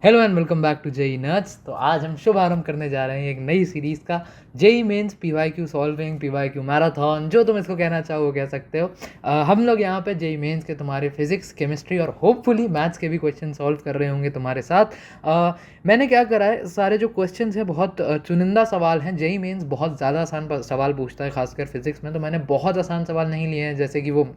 Hello and welcome back to JEE nerds. तो आज हम शुभारंभ करने जा रहे हैं एक नई सीरीज़ का, JEE mains PYQ solving, PYQ marathon, जो तुम इसको कहना चाहो वो कह सकते हो। हम लोग यहाँ पे जेई मेंस के तुम्हारे फिजिक्स, केमिस्ट्री और होपफुली मैथ्स के भी क्वेश्चन सॉल्व कर रहे होंगे तुम्हारे साथ। मैंने क्या करा है, सारे जो क्वेश्चन हैं बहुत चुनिंदा सवाल हैं। जेई मेंस बहुत ज़्यादा आसान सवाल पूछता है, खासकर फिजिक्स में, तो मैंने बहुत आसान सवाल नहीं लिए हैं, जैसे कि वो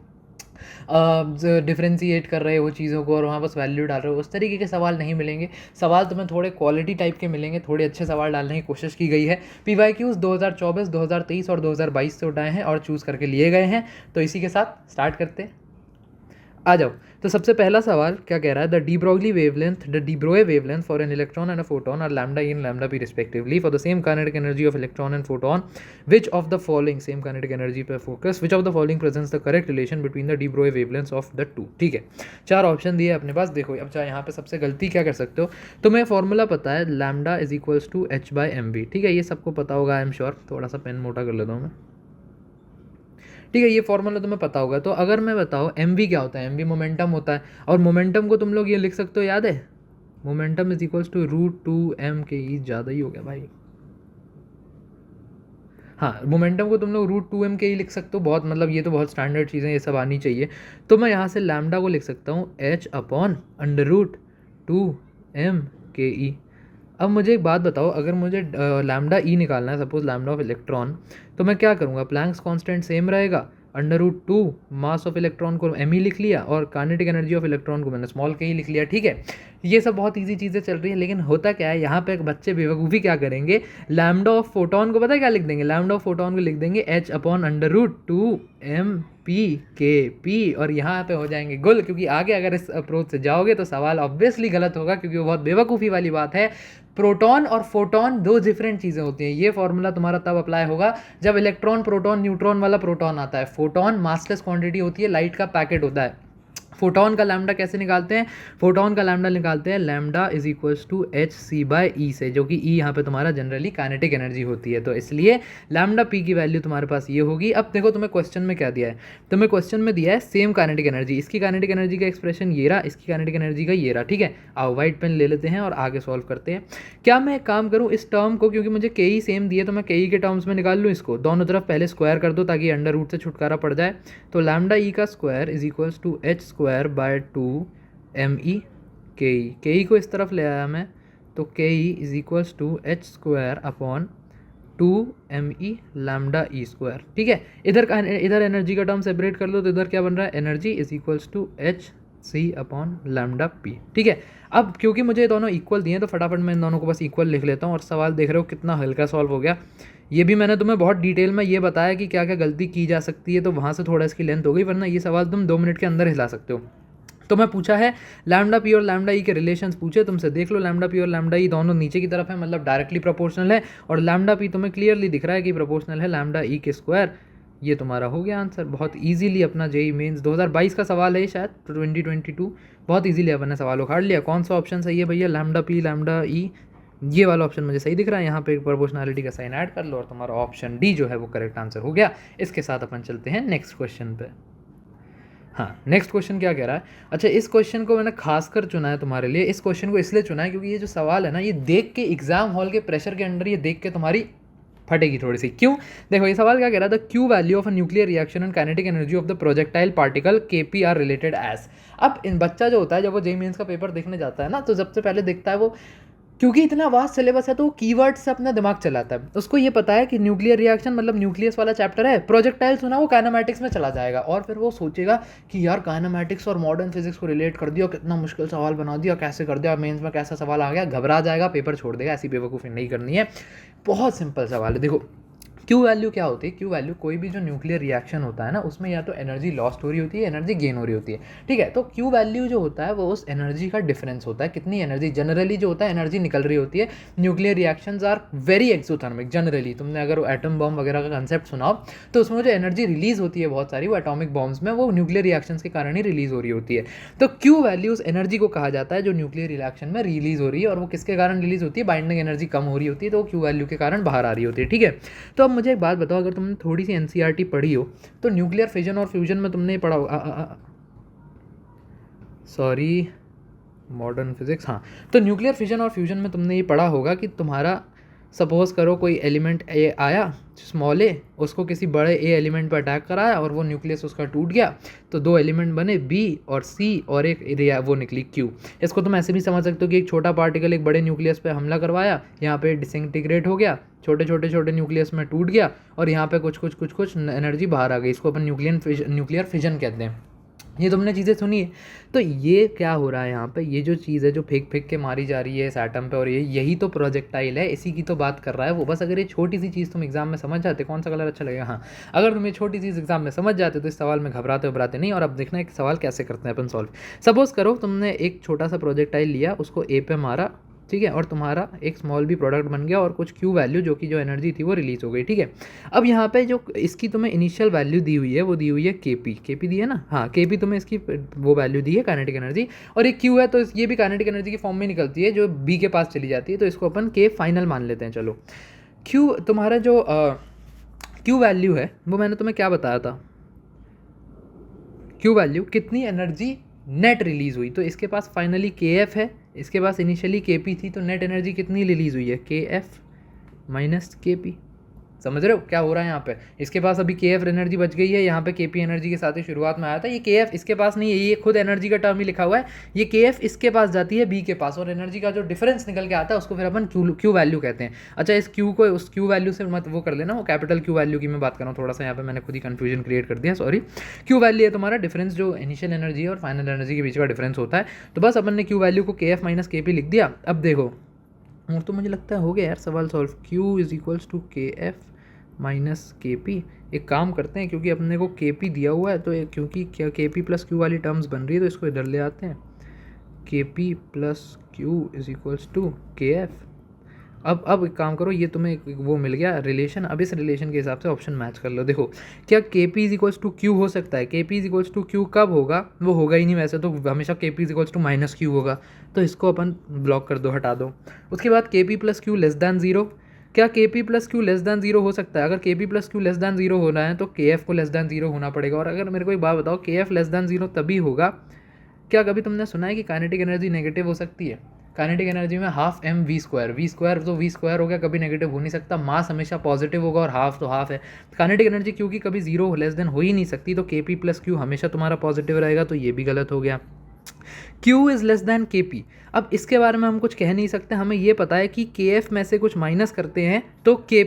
डिफ्रेंशिएट कर रहे हो चीज़ों को और वहाँ बस वैल्यू डाल रहे हो, उस तरीके के सवाल नहीं मिलेंगे। सवाल तुम्हें थोड़े क्वालिटी टाइप के मिलेंगे, थोड़े अच्छे सवाल डालने की कोशिश की गई है। पीवाईक्यूज़ 2024, 2023 और 2022 से उठाए हैं और चूज़ करके लिए गए हैं। तो इसी के साथ स्टार्ट करते हैं, आ जाओ। तो सबसे पहला सवाल क्या कह रहा है, the de Broglie wavelength, the de Broglie wavelength for an electron and a photon are lambda e and lambda p respectively for the same kinetic energy of electron and photon, which of the following, same kinetic energy पे focus, which of the following presents the correct relation between the de Broglie wavelengths of the two. ठीक है, 4 option दिए अपने पास। देखो अब चाहे यहाँ पे सबसे गलती क्या कर सकते हो, तुम्हें फॉर्मूला पता है, lambda is equals to H by M B. ठीक है, ये सबको पता होगा, आई एम श्योर। थोड़ा सा पेन मोटा कर लेता हूँ मैं। ठीक है, ये फॉर्मूला तुम्हें पता होगा। तो अगर मैं बताऊँ एम वी क्या होता है, एम वी मोमेंटम होता है, और मोमेंटम को तुम लोग ये लिख सकते हो, याद है, momentum is equals to √2m/e। ज़्यादा ही हो गया भाई। हाँ, मोमेंटम को तुम लोग √2m/e लिख सकते हो। बहुत मतलब ये तो बहुत स्टैंडर्ड चीज़ें, ये सब आनी चाहिए। तो मैं यहाँ से लैम्डा को लिख सकता हूँ h/√2m/e। अब मुझे एक बात बताओ, अगर मुझे लैम्डा ई निकालना है, सपोज लैम्डा ऑफ इलेक्ट्रॉन, तो मैं क्या करूँगा, प्लैंक्स कांस्टेंट सेम रहेगा, √2 मास ऑफ इलेक्ट्रॉन को एम ई लिख लिया और काइनेटिक एनर्जी ऑफ इलेक्ट्रॉन को मैंने स्मॉल के ही लिख लिया। ठीक है, ये सब बहुत इजी चीज़ें चल रही है, लेकिन होता क्या है, यहाँ पे बच्चे बेवकूफ़ी क्या करेंगे, लैम्डा ऑफ फोटोन को पता है क्या लिख देंगे, लैम्डा ऑफ फोटोन को लिख देंगे h/√2m/p, और यहाँ पे हो जाएंगे गुल, क्योंकि आगे अगर इस अप्रोच से जाओगे तो सवाल ऑब्वियसली गलत होगा, क्योंकि वो बहुत बेवकूफ़ी वाली बात है। प्रोटॉन और फोटोन दो डिफरेंट चीज़ें होती हैं। ये फॉर्मूला तुम्हारा तब अप्लाई होगा जब इलेक्ट्रॉन, प्रोटॉन, न्यूट्रॉन वाला प्रोटॉन आता है। फोटोन मासलेस क्वांटिटी होती है, लाइट का पैकेट होता है। फोटोन का लैम्डा कैसे निकालते हैं, फोटोन का लैम्डा निकालते हैं lambda is equals to h/c/e से, जो कि e यहाँ पे तुम्हारा जनरली काइनेटिक एनर्जी होती है। तो इसलिए लैम्डा p की वैल्यू तुम्हारे पास ये होगी। अब देखो तुम्हें क्वेश्चन में क्या दिया है, तुम्हें क्वेश्चन में दिया है सेम काइनेटिक एनर्जी, इसकी काइनेटिक एनर्जी का एक्सप्रेशन ये रहा, इसकी काइनेटिक एनर्जी का ये रहा। ठीक है, आओ व्हाइट पेन ले लेते हैं और आगे सॉल्व करते हैं। क्या मैं एक काम करूँ, इस टर्म को, क्योंकि मुझे के ई सेम दिए, तो मैं के ई के टर्म्स में निकाल लूँ इसको, दोनों तरफ पहले स्क्वायर कर दो ताकि अंडर रूट से छुटकारा पड़ जाए। तो लैम्डा ई का square is equals to h²/2m/e। के ई को इस तरफ ले आया मैं, तो K E is equals to h²/2m/e lambda E square. ठीक है, इधर एनर्जी का टर्म सेपरेट कर लो, तो इधर क्या बन रहा है, energy is equals to h/c/λp। ठीक है, अब क्योंकि मुझे ये दोनों इक्वल दिए हैं, तो फटाफट मैं इन दोनों को बस इक्वल लिख लेता हूँ, और सवाल देख रहे हो कितना हल्का सॉल्व हो गया। ये भी मैंने तुम्हें बहुत डिटेल में ये बताया कि क्या क्या गलती की जा सकती है, तो वहाँ से थोड़ा इसकी लेंथ हो गई, वरना ये सवाल तुम 2 मिनट के अंदर हिला सकते हो। तो मैं पूछा है लैम्डा पी और लैम्डा ई के रिलेशंस पूछे तुमसे, देख लो, लैम्डा पी और लैम्डा ई दोनों नीचे की तरफ है, मतलब डायरेक्टली प्रोपोर्शनल है, और लैम्डा पी तुम्हें क्लियरली दिख रहा है कि प्रोपोर्शनल है लैम्डा ई के स्क्वायर। ये तुम्हारा हो गया आंसर, बहुत इजीली अपना जेई मेंस 2022 का सवाल है शायद, 2022, बहुत इजीली अपन ने सवाल उखाड़ लिया। कौन सा ऑप्शन सही है भैया, लैम्डा पी लैम्डा ई, ये वाला ऑप्शन मुझे सही दिख रहा है। यहाँ पे प्रोपोर्शनैलिटी का साइन ऐड कर लो और तुम्हारा ऑप्शन डी जो है वो करेक्ट आंसर हो गया। इसके साथ अपन चलते हैं नेक्स्ट क्वेश्चन पे। हाँ, नेक्स्ट क्वेश्चन क्या कह रहा है, अच्छा इस क्वेश्चन को मैंने खासकर चुना है तुम्हारे लिए। इस क्वेश्चन को इसलिए चुना है क्योंकि ये जो सवाल है ना, ये देख के एग्जाम हॉल के प्रेशर के अंडर ये देख के तुम्हारी फटेगी थोड़ी सी। क्यों, देखो ये सवाल क्या कह रहा था, Q value of a nuclear reaction and kinetic energy of the projectile particle KP are related as. अब इन बच्चा जो होता है, जब वो जेईई मेंस का पेपर देखने जाता है ना, तो सबसे पहले देखता है वो, क्योंकि इतना वास्ट सिलेबस है तो वो कीवर्ड से अपना दिमाग चलाता है। उसको ये पता है कि न्यूक्लियर रिएक्शन मतलब न्यूक्लियस वाला चैप्टर है, प्रोजेक्टाइल सुना, वो काइनेमैटिक्स में चला जाएगा, और फिर वो सोचेगा कि यार काइनेमैटिक्स और मॉडर्न फिजिक्स को रिलेट कर दिया, कितना मुश्किल सवाल बना दिया, कैसे कर दिया, मेंस में कैसा सवाल आ गया, घबरा जाएगा, पेपर छोड़ देगा। ऐसी बेवकूफ़ी नहीं करनी है, बहुत सिंपल सवाल है। देखो क्यू वैल्यू क्या होती है, क्यू वैल्यू कोई भी जो न्यूक्लियर रिएक्शन होता है ना, उसमें या तो एनर्जी लॉस्ट हो रही होती है, एनर्जी गेन हो रही होती है। ठीक है, तो क्यू वैल्यू जो होता है वो उस एनर्जी का डिफरेंस होता है, कितनी एनर्जी जनरली जो होता है एनर्जी निकल रही होती है। Nuclear reactions are very exothermic generally. तुमने अगर एटम बॉम्ब वगैरह का कंसेप्ट सुनाओ, तो उसमें जो एनर्जी रिलीज होती है बहुत सारी, वो एटॉमिक बॉम्ब्स में, वो न्यूक्लियर रिएक्शंस के कारण ही रिलीज हो रही होती है। तो क्यू वैल्यू उस एनर्जी को कहा जाता है जो न्यूक्लियर रिएक्शन में रिलीज हो रही है, और वो किसके कारण रिलीज होती है, बाइंडिंग एनर्जी कम हो रही होती है, तो वो क्यू वैल्यू के कारण बाहर आ रही होती है। ठीक है, तो अब मुझे एक बात बताओ, अगर तुमने थोड़ी सी एनसीईआरटी पढ़ी हो, तो न्यूक्लियर फिजन और फ्यूजन में तुमने पढ़ा हो, सॉरी मॉडर्न फिजिक्स, हाँ। तो न्यूक्लियर फिजन और फ्यूजन में तुमने ये पढ़ा होगा कि तुम्हारा सपोज करो कोई एलिमेंट ए आया स्मॉल ए, उसको किसी बड़े ए एलिमेंट पर अटैक कराया और वो न्यूक्लियस उसका टूट गया, तो दो एलिमेंट बने बी और सी और एक एरिया वो निकली क्यू। इसको तुम ऐसे भी समझ सकते हो कि एक छोटा पार्टिकल एक बड़े न्यूक्लियस पे हमला करवाया, यहाँ पे डिसइंटीग्रेट हो गया, छोटे छोटे छोटे न्यूक्लियस में टूट गया और यहाँ पे कुछ एनर्जी बाहर आ गई, इसको अपन न्यूक्लियर फिजन कहते हैं। ये तुमने चीज़ें सुनी है। तो ये क्या हो रहा है यहाँ पे, ये जो चीज़ है जो फेंक फेंक के मारी जा रही है इस एटम पे, और यही तो प्रोजेक्टाइल है, इसी की तो बात कर रहा है वो। बस अगर ये छोटी सी चीज़ तुम एग्जाम में समझ जाते, कौन सा कलर अच्छा लगेगा, हाँ, अगर तुम ये छोटी चीज़ एग्जाम में समझ जाते तो इस सवाल में घबराते नहीं। और अब देखना एक सवाल कैसे करते हैं अपन सॉल्व। सपोज करो तुमने एक छोटा सा प्रोजेक्टाइल लिया, उसको ए पे मारा, ठीक है, और तुम्हारा एक स्मॉल बी प्रोडक्ट बन गया और कुछ क्यू वैल्यू जो कि जो एनर्जी थी वो रिलीज हो गई, ठीक है। अब यहाँ पे जो इसकी तुम्हें इनिशियल वैल्यू दी हुई है वो दी हुई है केपी दी है ना, हाँ, केपी तुम्हें इसकी वो वैल्यू दी है काइनेटिक एनर्जी, और एक क्यू है तो ये भी काइनेटिक एनर्जी की फॉर्म में निकलती है जो बी के पास चली जाती है, तो इसको अपन के फाइनल मान लेते हैं। चलो, क्यू तुम्हारा जो क्यू वैल्यू है वो मैंने तुम्हें क्या बताया था, क्यू वैल्यू कितनी एनर्जी नेट रिलीज हुई, तो इसके पास फाइनली के एफ है, इसके पास इनिशियली के पी थी, तो नेट एनर्जी कितनी रिलीज हुई है, के एफ माइनस के पी। समझ रहे हो क्या हो रहा है यहाँ पे, इसके पास अभी के एफ एनर्जी बच गई है, यहाँ पे के पी एनर्जी के साथ ही शुरुआत में आया था, ये के एफ इसके पास नहीं है, ये खुद एनर्जी का टर्म ही लिखा हुआ है, ये के एफ इसके पास जाती है बी के पास, और एनर्जी का जो डिफरेंस निकल के आता है उसको फिर अपन क्यू वैल्यू कहते हैं। अच्छा, इस क्यू को उस क्यू वैल्यू से मत वो कर लेना, वो कैपिटल क्यू वैल्यू की मैं बात कर रहा हूँ, थोड़ा सा यहाँ पे मैंने खुद ही कन्फ्यूजन क्रिएट कर दिया, सॉरी। क्यू वैल्यू है तुम्हारा डिफरेंस जो इनिशियल एनर्जी है और फाइनल एनर्जी के बीच का डिफरेंस होता है। तो बस अपन ने क्यू वैल्यू को के एफ माइनस के पी लिख दिया। अब देखो, और तो मुझे लगता है हो गया यार सवाल solve, Q is equals to K F minus K P. एक काम करते हैं, क्योंकि अपने को के पी दिया हुआ है तो क्योंकि क्या के पी प्लस क्यू वाली टर्म्स बन रही है तो इसको इधर ले आते हैं, K P plus Q is equals to K F. अब एक काम करो, ये तुम्हें वो मिल गया रिलेशन, अब इस रिलेशन के हिसाब से ऑप्शन मैच कर लो। देखो, क्या K P is equals to Q हो सकता है, K P is equals to Q कब होगा, वो होगा ही नहीं, वैसे तो हमेशा K P is equals to minus Q होगा, तो इसको अपन ब्लॉक कर दो, हटा दो। उसके बाद के P plus Q less than zero, क्या K P plus Q less than zero हो सकता है, अगर के P plus Q less than zero होना है तो के एफ को लेस दैन जीरो होना पड़ेगा। और अगर मेरे को एक बात बताओ, के एफ लेस दैन जीरो तभी होगा, क्या कभी तुमने सुना है कि काइनेटिक एनर्जी नेगेटिव हो सकती है, काइनेटिक एनर्जी में हाफ एम वी स्क्वायर तो वी स्क्वायर हो गया, कभी नेगेटिव हो नहीं सकता, मास हमेशा पॉजिटिव होगा और हाफ तो हाफ है, काइनेटिक एनर्जी क्योंकि कभी जीरो लेस देन हो ही नहीं सकती, तो के पी प्लस क्यू हमेशा तुम्हारा पॉजिटिव रहेगा, तो ये भी गलत हो गया। Q इज़ लेस दैन के पी, अब इसके बारे में हम कुछ कह नहीं सकते, हमें ये पता है कि के एफ में से कुछ माइनस करते हैं तो के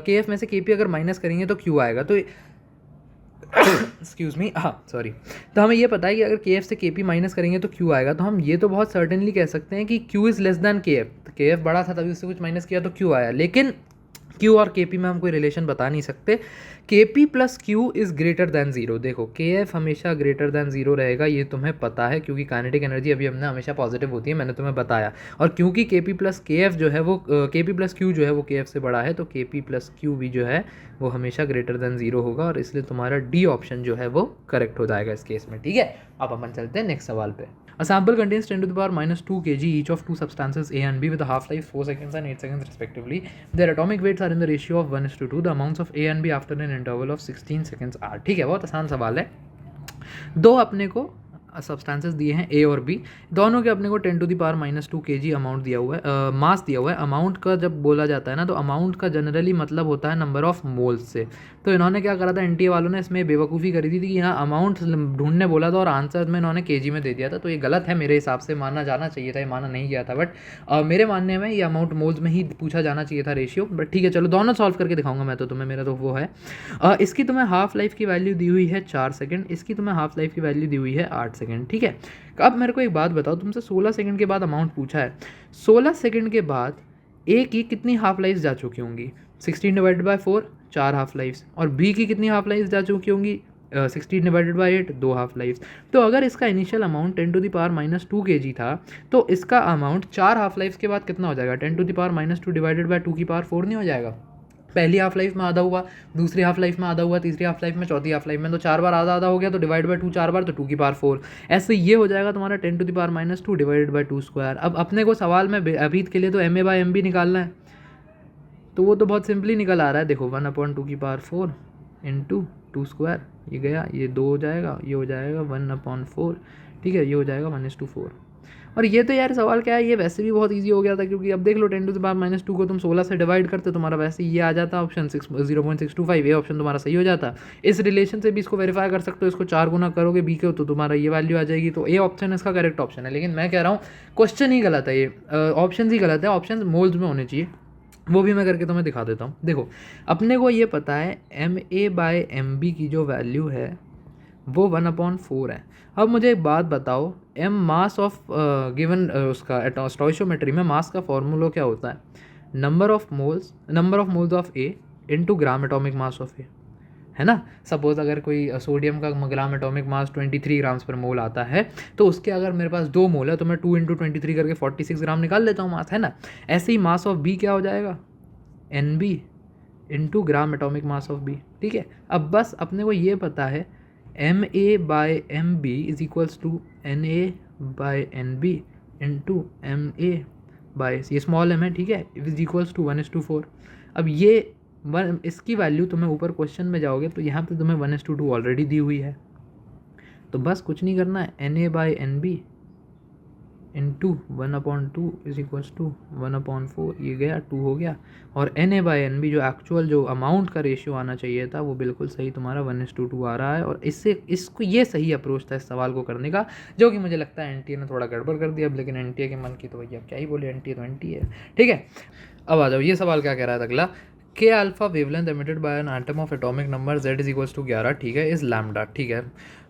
एफ में से के पी अगर माइनस करेंगे तो Q आएगा, तो एक्सक्यूज़ मी, हाँ सॉरी, तो हमें ये पता है कि अगर के एफ से के पी माइनस करेंगे तो Q आएगा, तो हम ये तो बहुत सर्टेनली कह सकते हैं कि Q इज़ लेस दैन के एफ, तो के एफ बड़ा था तभी उससे कुछ माइनस किया तो Q आया, लेकिन Q और के पी में हम कोई रिलेशन बता नहीं सकते। के P plus Q is greater than zero, देखो के एफ हमेशा ग्रेटर दैन जीरो रहेगा, ये तुम्हें पता है, क्योंकि काइनेटिक एनर्जी अभी हमने हमेशा पॉजिटिव होती है, मैंने तुम्हें बताया, और क्योंकि के पी प्लस के एफ जो है वो के पी प्लस क्यू जो है वो के एफ से बड़ा है, तो के पी प्लस क्यू भी जो है वो हमेशा ग्रेटर दैन जीरो होगा, और इसलिए तुम्हारा डी ऑप्शन जो है वो करेक्ट हो जाएगा इस केस में, ठीक है। अब अपन चलते हैं नेक्स्ट सवाल पे। A sample contains 10 to the power minus 2 kg each of two substances A and B with a half-life 4 seconds and 8 seconds respectively. Their atomic weights are in the ratio of 1:2. The amounts of A and B after an interval of 16 seconds are. ठीक है, बहुत आसान सवाल है। दो अपने को substances दिए हैं ए और बी, दोनों के अपने को 10 to the power minus 2 kg amount दिया हुआ है, मास दिया हुआ है। अमाउंट का जब बोला जाता है ना, तो अमाउंट का जनरली मतलब होता है नंबर ऑफ मोल्स से, तो इन्होंने क्या करा था, एनटीए वालों ने इसमें बेवकूफ़ी करी थी कि यहाँ अमाउंट ढूंढने बोला था और आंसर में इन्होंने केजी में दे दिया था, तो ये गलत है मेरे हिसाब से, माना जाना चाहिए था, ये माना नहीं गया था, बट मेरे मानने में ये अमाउंट मोल्स में ही पूछा जाना चाहिए था रेशियो, बट ठीक है चलो दोनों सॉल्व करके दिखाऊंगा मैं तो तुम्हें, मेरा तो वो है। इसकी तुम्हें हाफ लाइफ की वैल्यू दी हुई है 4 सेकंड, इसकी तुम्हें हाफ लाइफ की वैल्यू दी हुई है 8 सेकंड, ठीक है। अब मेरे को एक बात बताओ, तुमसे 16 सेकंड के बाद अमाउंट पूछा है, 16 सेकंड के बाद ए की कितनी हाफ लाइफ जा चुकी होंगी, 16 डिवाइडेड बाय 4 4 हाफ लाइफ, और बी की कितनी हाफ लाइफ जा चुकी होंगी 16 डिवाइडेड बाय 8 2 हाफ लाइफ। तो अगर इसका initial amount 10 to the power minus 2 kg था, तो इसका अमाउंट 4 हाफ लाइफ के बाद कितना हो जाएगा, 10 to the power minus 2 divided by 2 की पावर 4 नहीं हो जाएगा। पहली हाफ लाइफ में आधा हुआ, दूसरी हाफ लाइफ में आधा हुआ, तीसरी हाफ लाइफ में, चौथी हाफ लाइफ में, तो 4 बार आधा आधा हो गया, तो डिवाइड बाय 2 4 बार, तो 2 की पावर 4, ऐसे ये हो जाएगा तुम्हारा 10 to the power minus 2 divided by 2 square. अब अपने को सवाल में अभी के लिए तो M A by M B निकालना है, तो वो तो बहुत सिंपली निकल आ रहा है, देखो 1/2 की पावर 4 इंटू 2 स्क्वायर, ये गया, ये 2 हो जाएगा, ये हो जाएगा 1/4, ठीक है, ये हो जाएगा 1:4। और ये तो यार सवाल क्या है, ये वैसे भी बहुत ईजी हो गया था, क्योंकि अब देख लो 10⁻² को तुम 16 से डिवाइड करते तुम्हारा वैसे ये आ जाता ऑप्शन 0.625, ये ऑप्शन तुम्हारा सही हो जाता। इस रिलेशन से भी इसको वेरीफाई कर सकते हो, इसको 4 गुना करोगे बी के तो तुम्हारा ये वैल्यू आ जाएगी। तो ये ऑप्शन इसका करेक्ट ऑप्शन है। लेकिन मैं कह रहा हूँ क्वेश्चन ही गलत है, ये ऑप्शन ही गलत है, ऑप्शन मोल्स में होने चाहिए। वो भी मैं करके तुम्हें दिखा देता हूँ। देखो अपने को ये पता है MA/MB की जो वैल्यू है वो 1/4 है। अब मुझे एक बात बताओ, एम मास ऑफ गिवन उसका स्टोइशियोमेट्री में मास का फॉर्मूला क्या होता है? Number of moles of a into gram atomic mass of a, है ना। सपोज अगर कोई सोडियम का ग्राम एटॉमिक मास 23 ग्राम्स पर मोल आता है, तो उसके अगर मेरे पास 2 मोल है तो मैं 2 × 23 करके 46 ग्राम निकाल लेता हूँ मास, है ना। ऐसे ही मास ऑफ बी क्या हो जाएगा? NB into gram atomic mass of B, ठीक है। अब बस अपने को ये पता है MA/MB is equals to NA/NB into MA by ये स्मॉल m है, ठीक है, इज इक्वल्स टू 1:4। अब ये इसकी वैल्यू तुम्हें ऊपर क्वेश्चन में जाओगे तो यहाँ पे तुम्हें 1:2 ऑलरेडी दी हुई है। तो बस कुछ नहीं करना है, NA/NB into 1/2 is equals to 1/4, ये गया 2 हो गया। और NA/NB जो एक्चुअल जो अमाउंट का रेशियो आना चाहिए था वो बिल्कुल सही तुम्हारा 1:2 आ रहा है। और इसको ये सही अप्रोच था इस सवाल को करने का, जो कि मुझे लगता है NTA ने थोड़ा गड़बड़ कर दिया। अब लेकिन NTA के मन की तो भैया क्या ही बोले, NTA तो NTA है, ठीक है। अब आ जाओ, ये सवाल क्या कह रहा है अगला, K alpha wavelength emitted by an atom of atomic number Z is equals to 11, ठीक है, इज लैम्डा, ठीक है।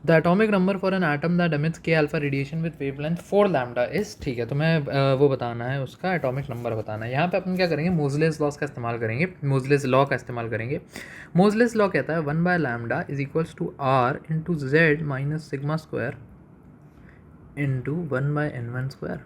The atomic number for an atom that emits K alpha radiation with wavelength 4 lambda is, ठीक है। तो मैं वो बताना है, उसका एटॉमिक नंबर बताना है। यहाँ पे अपन क्या करेंगे, मोजलेस लॉ का इस्तेमाल करेंगे, मोजलेस लॉ का इस्तेमाल करेंगे। मोजलेस लॉ कहता है 1/λ is equals to R into Z minus sigma square into 1/n1²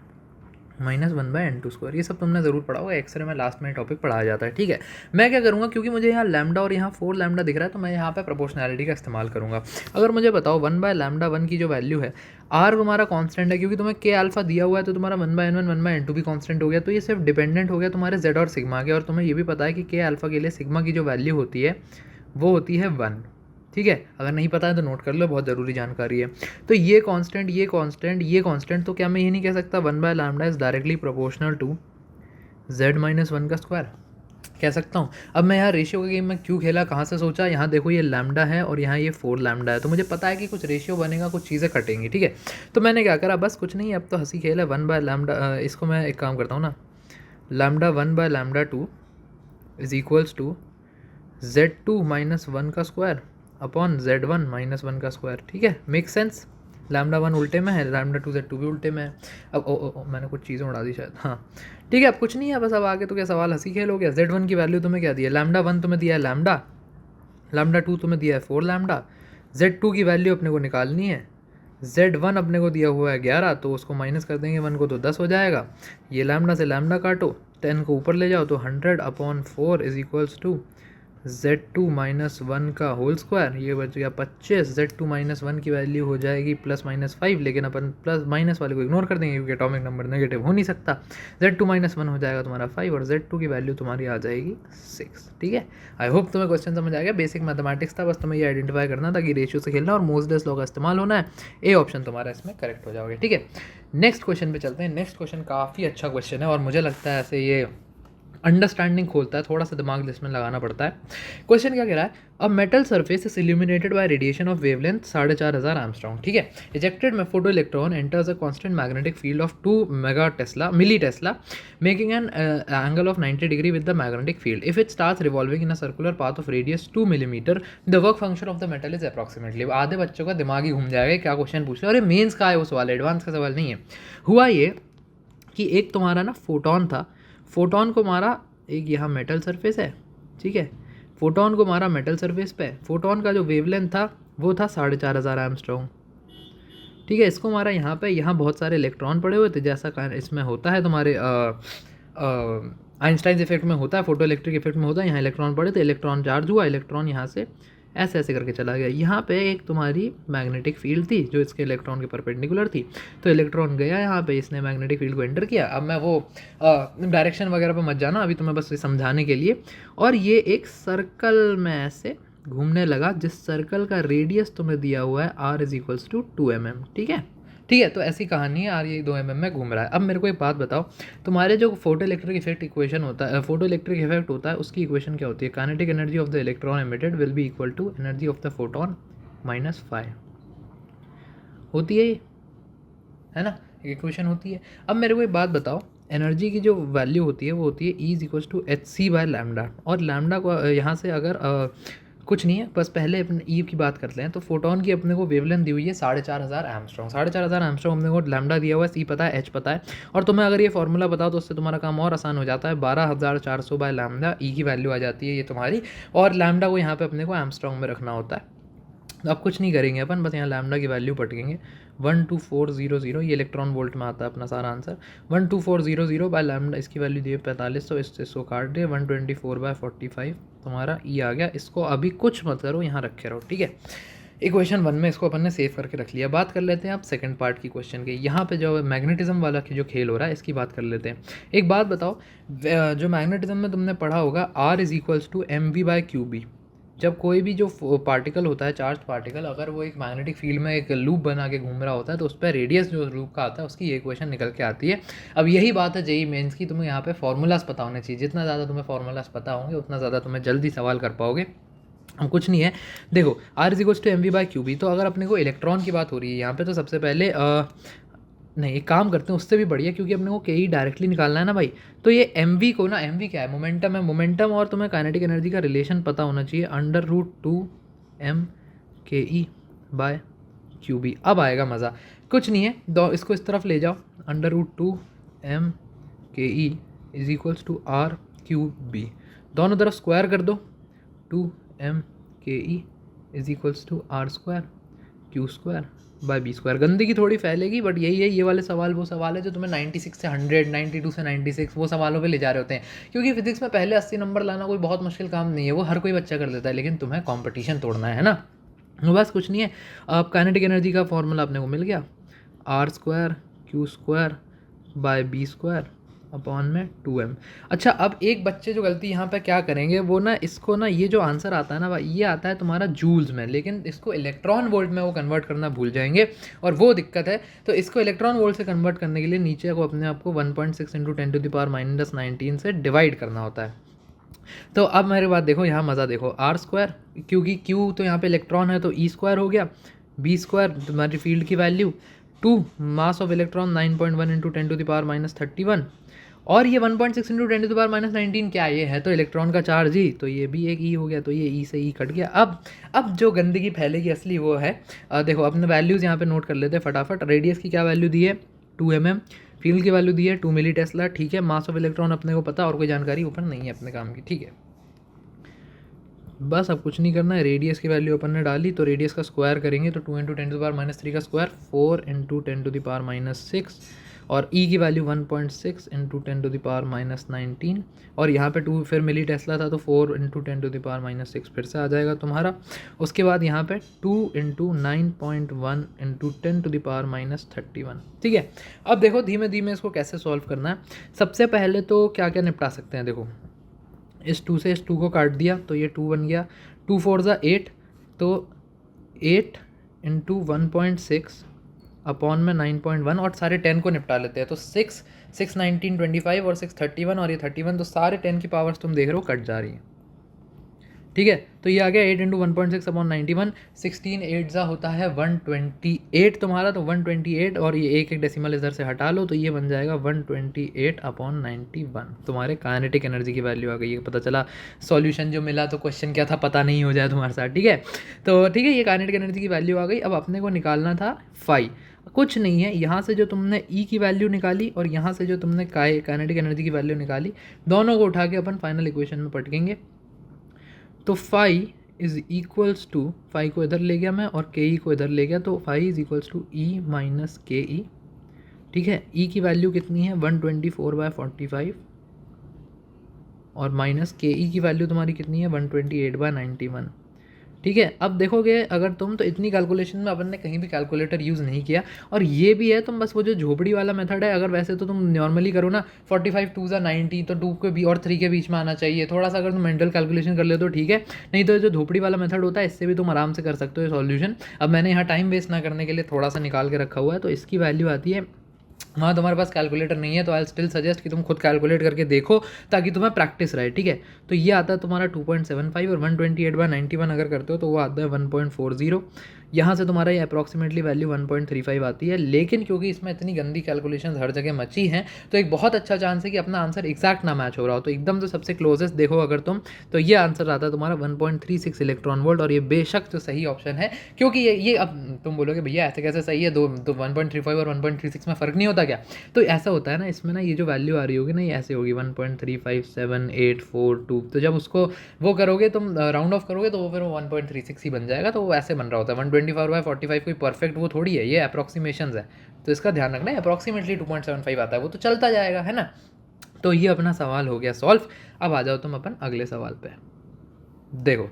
minus 1/n2²। ये सब तुमने ज़रूर पढ़ा होगा, एक्सरे में लास्ट में टॉपिक पढ़ाया जाता है, ठीक है। मैं क्या करूँगा, क्योंकि मुझे यहाँ लैम्डा और यहाँ 4 लैम्डा दिख रहा है, तो मैं यहाँ पे प्रोपोर्शनैलिटी का इस्तेमाल करूँगा। अगर मुझे बताओ 1/λ1 की जो वैल्यू है, R तुम्हारा कांस्टेंट है, क्योंकि तुम्हें के अल्फा दिया हुआ है, तो तुम्हारा 1/n1 1/n2 भी कांस्टेंट हो गया, तो ये सिर्फ डिपेंडेंट हो गया तुम्हारे Z और सिग्मा के। और तुम्हें ये भी पता है कि के अल्फा के लिए सिग्मा की जो वैल्यू होती है वो होती है 1, ठीक है। अगर नहीं पता है तो नोट कर लो, बहुत ज़रूरी जानकारी है। तो ये कांस्टेंट, ये कांस्टेंट, ये कांस्टेंट, तो क्या मैं ये नहीं कह सकता 1/λ is directly proportional to Z-1 का स्क्वायर? कह सकता हूँ। अब मैं यहाँ रेशियो का गेम में क्यों खेला, कहाँ से सोचा, यहाँ देखो ये लैम्डा है और यहाँ ये 4 लैम्डा है, तो मुझे पता है कि कुछ रेशियो बनेगा, कुछ चीज़ें कटेंगी, ठीक है। तो मैंने क्या करा, बस कुछ नहीं, अब तो हंसी खेल है, 1/λ, इसको मैं एक काम करता हूँ ना, lambda 1/λ2 is equals to Z2 minus 1 का स्क्वायर अपॉन Z1 माइनस 1 का स्क्वायर, ठीक है, मेक सेंस। λ1 उल्टे में है, λ2 Z2 भी उल्टे में है। अब मैंने कुछ चीज़ें उड़ा दी शायद, हाँ ठीक है। अब कुछ नहीं है, बस अब आगे तो क्या सवाल हंसी खेल हो गया। Z1 की वैल्यू तुम्हें क्या दी है, λ1 तुम्हें दिया है लैम्डा, λ2 तुम्हें दिया है 4 लैम्डा, Z2 की वैल्यू अपने को निकालनी है, Z1 अपने को दिया हुआ है 11, तो उसको माइनस कर देंगे 1 को तो 10 हो जाएगा। ये लैम्डा से लैम्डा काटो, 10 को ऊपर ले जाओ तो 100/4 is equals to Z2 minus 1 का होल स्क्वायर, ये बच गया 25। Z2 माइनस 1 की वैल्यू हो जाएगी +-5, लेकिन अपन प्लस माइनस वाले को इग्नोर कर देंगे क्योंकि एटॉमिक नंबर नेगेटिव हो नहीं सकता। Z2 माइनस 1 हो जाएगा तुम्हारा 5 और Z2 की वैल्यू तुम्हारी आ जाएगी 6, ठीक है। आई होप तुम्हें क्वेश्चन समझ आ गया, बेसिक मैथमेटिक्स था, बस तुम्हें ये आइडेंटिफाई करना था कि रेशियो से खेलना और मोजलेस लॉ का इस्तेमाल होना है। ए ऑप्शन तुम्हारा इसमें करेक्ट हो जाओगे, ठीक है। नेक्स्ट क्वेश्चन पे चलते हैं। नेक्स्ट क्वेश्चन काफ़ी अच्छा क्वेश्चन है और मुझे लगता है ऐसे ये अंडरस्टैंडिंग खोलता है, थोड़ा सा दिमाग इसमें लगाना पड़ता है। क्वेश्चन क्या कह रहा है, a metal surface is illuminated by radiation of wavelength 4500 angstrom, ठीक है। इजेक्टेड में photo electron enters a constant magnetic field of 2 milli tesla making an angle of 90 degree with the magnetic field. If it starts revolving in a circular path of radius 2 millimetre, the work function of the metal is approximately. आधे बच्चों का दिमाग ही घूम जाएगा, क्या question पूछ रहे हैं, अरे मेन्स का है वो सवाल, एडवांस का सवाल नहीं है। हुआ ये कि एक तुम्हारा ना फोटोन था, फोटोन को मारा, एक यहाँ मेटल सरफेस है, ठीक है, फोटोन को मारा मेटल सरफेस पे, फोटोन का जो वेवलेंथ था वो था 4500 एंगस्ट्रॉम, ठीक है। इसको मारा यहाँ पे, यहाँ बहुत सारे इलेक्ट्रॉन पड़े हुए थे, जैसा इसमें होता है तुम्हारे आइंस्टाइन इफेक्ट में होता है, फोटो इलेक्ट्रिक इफेक्ट में होता है। यहाँ इलेक्ट्रॉन पड़े थे, इलेक्ट्रॉन चार्ज हुआ, इलेक्ट्रॉन यहाँ से ऐसे ऐसे करके चला गया। यहाँ पे एक तुम्हारी मैग्नेटिक फील्ड थी जो इसके इलेक्ट्रॉन के परपेंडिकुलर थी, तो इलेक्ट्रॉन गया यहाँ पे, इसने मैग्नेटिक फील्ड को एंटर किया। अब मैं वो डायरेक्शन वगैरह पे मत जाना, अभी तुम्हें बस समझाने के लिए। और ये एक सर्कल में ऐसे घूमने लगा, जिस सर्कल का रेडियस तुम्हें दिया हुआ है R = 2 mm, ठीक है, ठीक है, तो ऐसी कहानी है और ये 2 mm में घूम रहा है। अब मेरे को एक बात बताओ, तुम्हारे जो फोटो इलेक्ट्रिक इफेक्ट इक्वेशन होता है, फोटो इलेक्ट्रिक इफेक्ट होता है, उसकी इक्वेशन क्या होती है? Kinetic energy of the electron emitted will be equal to energy of the photon minus phi होती है ये, है ना, इक्वेशन होती है। अब मेरे को एक बात बताओ, एनर्जी की जो वैल्यू होती है वो होती है E is equal to H C by lambda, और लैम्डा को यहाँ से अगर कुछ नहीं है, बस पहले अपने ई की बात करते हैं। तो फोटोन की अपने को वेवलेंथ दी हुई है 4500 एमस्ट्रॉन्ग, 4500 एमस्ट्रॉन्ग अपने को लैम्डा दिया हुआ है, सी पता है, एच पता है, और तुम्हें अगर ये फॉर्मूला बताओ तो उससे तुम्हारा काम और आसान हो जाता है। 12400 बाय लैम्डा, ई की वैल्यू आ जाती है ये तुम्हारी, और लैम्डा को यहाँ पे अपने को एमस्ट्रॉन्ग में रखना होता है। अब कुछ नहीं करेंगे अपन, बस यहाँ लैम्डा की वैल्यू पटकेंगे 12400, ये इलेक्ट्रॉन वोल्ट में आता है अपना सारा आंसर। 12400 बाय लैम्डा, इसकी वैल्यू दी है 4500, इसको काट दे 124/45 तुम्हारा ई आ गया। इसको अभी कुछ मत करो, यहाँ रखे रहो, ठीक है। इक्वेशन 1 में इसको अपन ने सेव करके रख लिया। बात कर लेते हैं आप सेकंड पार्ट की क्वेश्चन के। यहाँ पे जो मैग्नेटिज्म वाला जो खेल हो रहा है इसकी बात कर लेते हैं। एक बात बताओ, जो मैग्नेटिज्म में तुमने पढ़ा होगा R is equals to mv/qb। जब कोई भी जो पार्टिकल होता है, चार्ज पार्टिकल, अगर वो एक मैग्नेटिक फील्ड में एक लूप बना के घूम रहा होता है तो उस पर रेडियस जो लूप का आता है उसकी ये इक्वेशन निकल के आती है। अब यही बात है जेई मेंस की, तुम्हें यहाँ पे फॉर्मूलाज पता होने चाहिए। जितना ज़्यादा तुम्हें फॉर्मूलाज पता होंगे उतना ज़्यादा तुम्हें जल्दी सवाल कर पाओगे। अब कुछ नहीं है, देखो R is equals to mv/qb। तो अगर अपने को इलेक्ट्रॉन की बात हो रही है यहाँ पे, तो सबसे पहले नहीं, एक काम करते हैं उससे भी बढ़िया, क्योंकि अपने को के ई डायरेक्टली निकालना है ना भाई। तो ये एम वी को ना, एम वी क्या है? मोमेंटम है। मोमेंटम और तुम्हें काइनेटिक एनर्जी का रिलेशन पता होना चाहिए, √2m के ई बाय क्यू बी। अब आएगा मज़ा। कुछ नहीं है, दो इसको इस तरफ ले जाओ, √2m K E is equals to R Q B, दोनों तरफ स्क्वायर कर दो। 2m K E is equals to R square Q square by B square. गंदगी थोड़ी फैलेगी, बट यही है, ये वाले सवाल वो सवाल है जो तुम्हें 96 से 100, 92 से 96 वो सवालों पे ले जा रहे होते हैं। क्योंकि फिजिक्स में पहले 80 नंबर लाना कोई बहुत मुश्किल काम नहीं है, वो हर कोई बच्चा कर देता है, लेकिन तुम्हें कंपटीशन तोड़ना है ना। बस कुछ नहीं है। अब काइनेटिक एनर्जी का फॉर्मूला अपने को मिल गया, R square Q square by B square upon में 2m। अच्छा, अब एक बच्चे जो गलती यहाँ पे क्या करेंगे, वो ना इसको ना, ये जो आंसर आता है ना भाई, ये आता है तुम्हारा जूल्स में, लेकिन इसको इलेक्ट्रॉन वोल्ट में वो कन्वर्ट करना भूल जाएंगे, और वो दिक्कत है। तो इसको इलेक्ट्रॉन वोल्ट से कन्वर्ट करने के लिए नीचे को अपने आप को 1.6 × 10⁻⁻19 से डिवाइड करना होता है। तो अब मेरे बात देखो, यहाँ मज़ा देखो, आर स्क्वायर, क्योंकि क्यू तो यहाँ पे इलेक्ट्रॉन है तो ई स्क्वायर हो गया, बी स्क्वायर तुम्हारी फील्ड की वैल्यू, 2 मास ऑफ इलेक्ट्रॉन 9.1 × 10⁻31, और ये 1.6 × 10⁻19 क्या ये है? तो इलेक्ट्रॉन का चार्ज ही, तो ये भी एक ई हो गया, तो ये ई से ई कट गया। अब जो गंदगी फैलेगी असली वो है, देखो अपने वैल्यूज़ यहाँ पे नोट कर लेते हैं फटाफट। रेडियस की क्या वैल्यू दी है? 2 mm। फील्ड की वैल्यू दी है 2 मिली टेस्ला, ठीक है। मास ऑफ इलेक्ट्रॉन अपने को पता, और कोई जानकारी ऊपर नहीं है अपने काम की, ठीक है। बस अब कुछ नहीं करना है, रेडियस की वैल्यू अपन ने डाली, तो रेडियस का स्क्वायर करेंगे तो 2 × 10⁻³ का स्क्वायर 4 × 10⁻⁶, और ई की वैल्यू 1.6 × 10⁻⁹, और यहाँ पे 2 फिर मिली टेस्ला था तो 4 × 10⁻⁶ फिर से आ जाएगा तुम्हारा। उसके बाद यहाँ पे 2 × 9.1 × 10⁻31, ठीक है। अब देखो धीमे धीमे इसको कैसे सॉल्व करना है। सबसे पहले तो क्या क्या निपटा सकते हैं, देखो इस 2 से इस 2 को काट दिया तो ये 2 बन गया, 2 4 ज़ा 8, तो 8 × 1.6 अपॉन में 9.1, और सारे 10 को निपटा लेते हैं। तो 6 6 19 25 और 6 31, और ये 31, तो सारे 10 की पावर्स तुम देख रहे हो कट जा रही है, ठीक है। तो ये आ गया 8 × 1.6 अपॉन 91, 16 8 ज़ा होता है 128 तुम्हारा, तो 128, और ये एक डेसिमल इधर से हटा लो तो ये बन जाएगा 128 अपॉन 91। तुम्हारे काइनेटिक एनर्जी की वैल्यू आ गई है। पता चला सॉल्यूशन जो मिला तो क्वेश्चन क्या था पता नहीं हो जाए तुम्हारे साथ, ठीक है। तो ठीक है, ये काइनेटिक एनर्जी की वैल्यू आ गई। अब अपने को निकालना था फाई। कुछ नहीं है, यहाँ से जो तुमने ई की वैल्यू निकाली और यहाँ से जो तुमने काइनेटिक एनर्जी की वैल्यू निकाली, दोनों को उठा के अपन फाइनल इक्वेशन में पटकेंगे। तो phi is equals to, phi को इधर ले गया मैं और के ई को इधर ले गया, तो phi is equals to E minus K E, ठीक है। ई की वैल्यू कितनी है? 124/45, और माइनस के ई की वैल्यू तुम्हारी कितनी है? 128/91, ठीक है। अब देखोगे अगर तुम, तो इतनी कैलकुलेशन में अपन ने कहीं भी कैलकुलेटर यूज़ नहीं किया, और ये भी है तुम बस वो जो झोपड़ी वाला मेथड है, अगर वैसे तो तुम नॉर्मली करो ना 45 2 ज़ा 90, तो 2 के भी और 3 के बीच में आना चाहिए, थोड़ा सा अगर तुम मेंटल कैलकुलेशन कर ले तो ठीक है, नहीं तो जो झोपड़ी वाला मेथड होता है इससे भी तुम आराम से कर सकते हो सॉल्यूशन। अब मैंने यहाँ टाइम वेस्ट ना करने के लिए थोड़ा सा निकाल के रखा हुआ है, तो इसकी वैल्यू आती है, वहाँ तुम्हारे पास कैलकुलेटर नहीं है तो आई स्टिल सजेस्ट कि तुम खुद कैलकुलेट करके देखो ताकि तुम्हें प्रैक्टिस रहे, ठीक है। तो ये आता है तुम्हारा 2.75, और 128/91 अगर करते हो तो वो आता है 1.40। यहाँ से तुम्हारा ये अप्रॉक्सीमेटली वैल्यू 1.35 आती है, लेकिन क्योंकि इसमें इतनी गंदी कैलकुलेशन हर जगह मची हैं तो एक बहुत अच्छा चांस है कि अपना आंसर एग्जैक्ट ना मैच हो रहा हो। तो एकदम जो सबसे क्लोजेस्ट देखो अगर तुम, तो ये आंसर आता है तुम्हारा 1.36 इलेक्ट्रॉन वोल्ट, और ये बेशक जो सही ऑप्शन है, क्योंकि ये अब तुम बोलोगे भैया ऐसे कैसे सही है, दो 1.35 और 1.36 में फ़र्क नहीं होता क्या? तो ऐसा होता है ना, इसमें ना ये जो वैल्यू आ रही होगी ना, ये ऐसे होगी 1.357842। तो जब उसको वो करोगे तुम राउंड ऑफ करोगे तो वो फिर 1.36 ही बन जाएगा, तो वो ऐसे बन रहा होता है। 124/45 कोई परफेक्ट वो थोड़ी है, ये अप्रॉक्सीमेशंस है, तो इसका ध्यान रखना है। अप्रॉक्सीमेटली 2.75 आता है, वो तो चलता जाएगा, है ना। तो ये अपना सवाल हो गया सॉल्व। अब आ जाओ तुम अपन अगले सवाल पे। देखो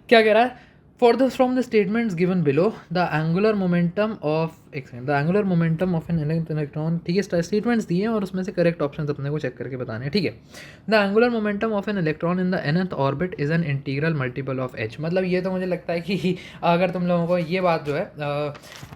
क्या कह रहा है, for the from the statements given below the angular momentum of the angular momentum of an electron, ठीक है, स्टेटमेंट्स दिए हैं और उसमें से करेक्ट ऑप्शन अपने को चेक करके बताने हैं, ठीक है। The angular momentum of an electron in the nth orbit is an integral multiple of h। मतलब ये तो मुझे लगता है कि अगर तुम लोगों को ये बात जो है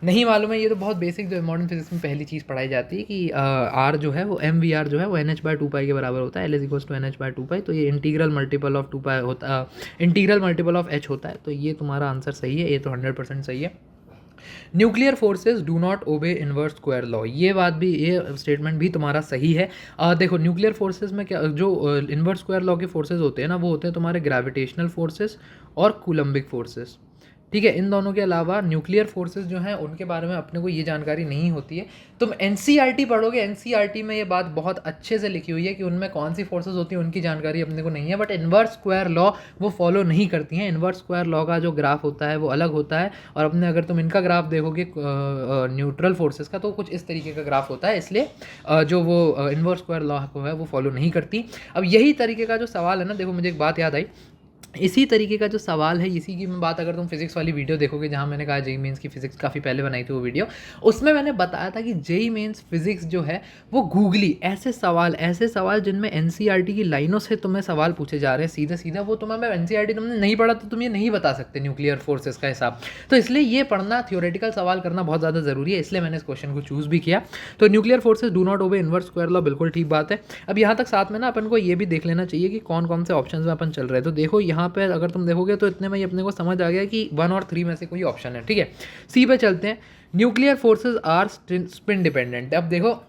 नहीं मालूम है, ये तो बहुत बेसिक जो मॉडर्न फिजिक्स में पहली चीज़ पढ़ाई जाती है कि r जो है वो mvr जो है वो nh/2π के बराबर होता है, l = nh/2π। तो ये इंटीग्रल मल्टीपल ऑफ 2π होता, इंटीग्रल मल्टीपल ऑफ h होता है। तो ये तुम्हारा आंसर सही है, ये तो 100% सही है। Nuclear forces do not obey inverse square law, ये बात भी, ये स्टेटमेंट भी तुम्हारा सही है। देखो न्यूक्लियर फोर्सेज में क्या, जो इनवर्स स्क्वायर लॉ के फोर्सेज होते हैं ना, वो होते हैं तुम्हारे ग्रेविटेशनल फोर्सेज और कूलम्बिक फोर्सेज, ठीक है। इन दोनों के अलावा न्यूक्लियर फोर्सेज जो हैं उनके बारे में अपने को ये जानकारी नहीं होती है। तुम एनसीईआरटी पढ़ोगे, एनसीईआरटी में ये बात बहुत अच्छे से लिखी हुई है कि उनमें कौन सी फोर्सेज होती हैं उनकी जानकारी अपने को नहीं है, बट इनवर्स स्क्वायर लॉ वो फॉलो नहीं करती हैं। इनवर्स स्क्वायर लॉ का जो ग्राफ होता है वो अलग होता है, और अपने अगर तुम इनका ग्राफ देखोगे न्यूट्रल फोर्सेज का, तो कुछ इस तरीके का ग्राफ होता है, इसलिए जो वो इनवर्स स्क्वायर लॉ को है वो फॉलो नहीं करती। अब यही तरीके का जो सवाल है ना, देखो मुझे एक बात याद आई, इसी तरीके का जो सवाल है, इसी की मैं बात, अगर तुम फिजिक्स वाली वीडियो देखोगे जहाँ मैंने कहा जेई मेंस की फिजिक्स काफ़ी पहले बनाई थी वो वीडियो, उसमें मैंने बताया था कि जेई मेंस फिजिक्स जो है वो गूगली ऐसे सवाल जिनमें एनसीईआरटी की लाइनों से तुम्हें सवाल पूछे जा रहे हैं सीधे सीधा, वो तुम्हें, मैं एनसीईआरटी तुमने नहीं पढ़ा तो तुम ये नहीं बता सकते न्यूक्लियर फोर्सेस का हिसाब। तो इसलिए ये पढ़ना, थियोरेटिकल सवाल करना बहुत ज़्यादा ज़रूरी है, इसलिए मैंने इस क्वेश्चन को चूज़ भी किया। तो nuclear forces do not obey inverse square law, बिल्कुल ठीक बात है। अब यहाँ तक साथ में ना अपन को ये भी देख लेना चाहिए कि कौन कौन से ऑप्शन में अपन चल रहे हैं। तो देखो यहाँ पे अगर तुम देखोगे तो इतने में ही अपने को समझ आ गया कि 1 और 3 में से कोई ऑप्शन है, ठीक है। सी पे चलते हैं। Nuclear forces are spin dependent. अब देखो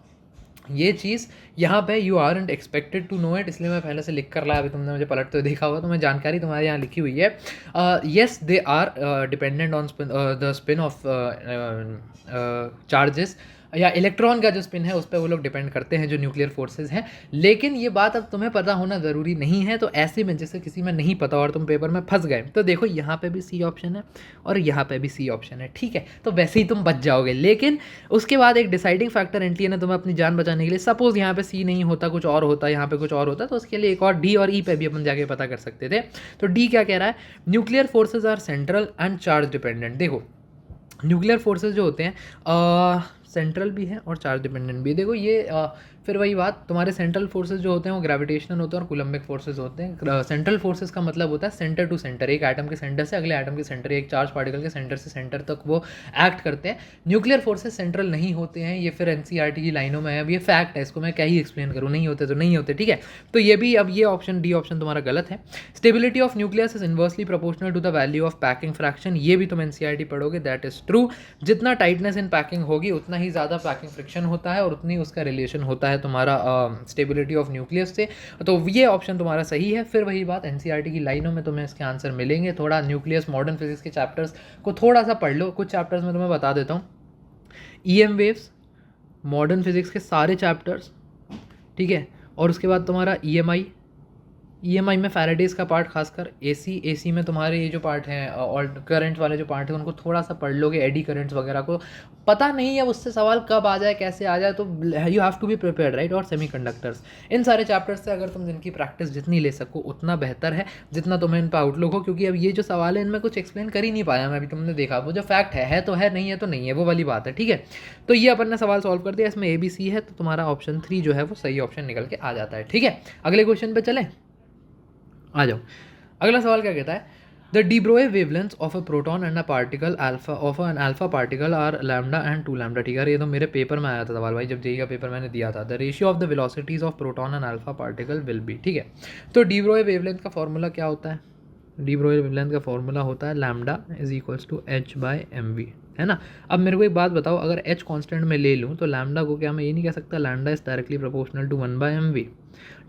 ये चीज़ यहाँ पे you are and expected to know it, इसलिए मैं पहले से लिख कर लाया, अभी तुमने मुझे पलटते हुए देखा होगा तो मैं जानकारी तुम्हारे यहाँ लिखी हुई है। Yes they are dependent on the spin of charges, या इलेक्ट्रॉन का जो स्पिन है उस पर वो लोग डिपेंड करते हैं जो न्यूक्लियर फोर्सेज हैं। लेकिन ये बात अब तुम्हें पता होना ज़रूरी नहीं है, तो ऐसे में जैसे किसी में नहीं पता और तुम पेपर में फंस गए, तो देखो यहाँ पे भी सी ऑप्शन है और यहाँ पे भी सी ऑप्शन है, ठीक है। तो वैसे ही तुम बच जाओगे, लेकिन उसके बाद एक डिसाइडिंग फैक्टर एंटी है ना तुम्हें अपनी जान बचाने के लिए। सपोज यहाँ पे सी नहीं होता, कुछ और होता, यहाँ पे कुछ और होता, तो उसके लिए एक और डी और ई पे भी अपन जाके पता कर सकते थे। तो डी क्या कह रहा है, nuclear forces are central and charge dependent. देखो न्यूक्लियर फोर्सेज जो होते हैं सेंट्रल भी है और चार्ज डिपेंडेंट भी। देखो ये फिर वही बात, तुम्हारे सेंट्रल फोर्सेज जो होते हैं वो ग्रेविटेशनल होते हैं और कूलम्बिक फोर्सेज होते हैं। सेंट्रल फोर्सेज का मतलब होता है सेंटर टू सेंटर, एक एटम के सेंटर से अगले एटम के सेंटर, एक चार्ज पार्टिकल के सेंटर से सेंटर तक वो एक्ट करते हैं। न्यूक्लियर फोर्सेज सेंट्रल नहीं होते हैं, ये फिर एनसीईआरटी की लाइनों में है। अब ये फैक्ट है, इसको मैं क्या ही एक्सप्लेन करूँ, नहीं होते तो नहीं होते, ठीक है। तो ये भी, अब ये ऑप्शन डी ऑप्शन तुम्हारा गलत है। Stability of nucleus is inversely proportional to the value of packing fraction, ये भी तुम एनसीईआरटी पढ़ोगे, दैट इज ट्रू। जितना टाइटनेस इन पैकिंग होगी उतना ही ज़्यादा पैकिंग फ्रिक्शन होता है और उतनी उसका रिलेशन होता है तुम्हारा स्टेबिलिटी ऑफ न्यूक्लियस से। तो ये ऑप्शन तुम्हारा सही है। फिर वही बात, एनसीईआरटी की लाइनों में तुम्हें इसके आंसर मिलेंगे। थोड़ा न्यूक्लियस मॉडर्न फिजिक्स के चैप्टर्स को थोड़ा सा पढ़ लो, कुछ चैप्टर्स में तुम्हें बता देता हूँ। ईएम वेव्स, मॉडर्न फिजिक्स के सारे चैप्टर्स, ठीक है। और उसके बाद तुम्हारा ईएमआई, ईएमआई में फैराडेज का पार्ट, खासकर एसी में तुम्हारे ये जो पार्ट हैं और करंट वाले जो पार्ट हैं उनको थोड़ा सा पढ़ लोगे, एडी करंट्स वगैरह को पता नहीं है उससे सवाल कब आ जाए कैसे आ जाए, तो you have to be prepared right. और सेमीकंडक्टर्स, इन सारे चैप्टर्स से अगर तुम जिनकी प्रैक्टिस जितनी ले सको उतना बेहतर है, जितना तुम्हें इन पर आउटलुक हो, क्योंकि अब ये जो सवाल है इनमें कुछ एक्सप्लेन कर ही नहीं पाया मैं, अभी तुमने देखा वो जो फैक्ट है तो है, नहीं है तो नहीं है, वो वाली बात है, ठीक है। तो ये अपन ने सवाल सॉल्व कर दिया, इसमें ABC है, तो तुम्हारा ऑप्शन 3 जो है वो सही ऑप्शन निकल के आ जाता है, ठीक है। अगले क्वेश्चन पे चलें, आ जाओ। अगला सवाल क्या कहता है, the de Broglie wavelength of a proton and a particle alpha of an alpha particle are lambda and 2 lambda, ठीक है। ये तो मेरे पेपर में आया था सवाल भाई, जब जेईई का पेपर मैंने दिया था। The ratio of the velocities of proton and alpha particle will be, ठीक है। तो डी ब्रोए वेवलेंथ का फॉर्मूला क्या होता है, डी ब्रोए वेवलेंथ का फॉर्मूला होता है lambda is equals to h/mv, है ना। अब मेरे को एक बात बताओ, अगर h कांस्टेंट में ले लूँ तो लैम्डा को क्या मैं ये नहीं कह सकता lambda is directly proportional to 1/mv।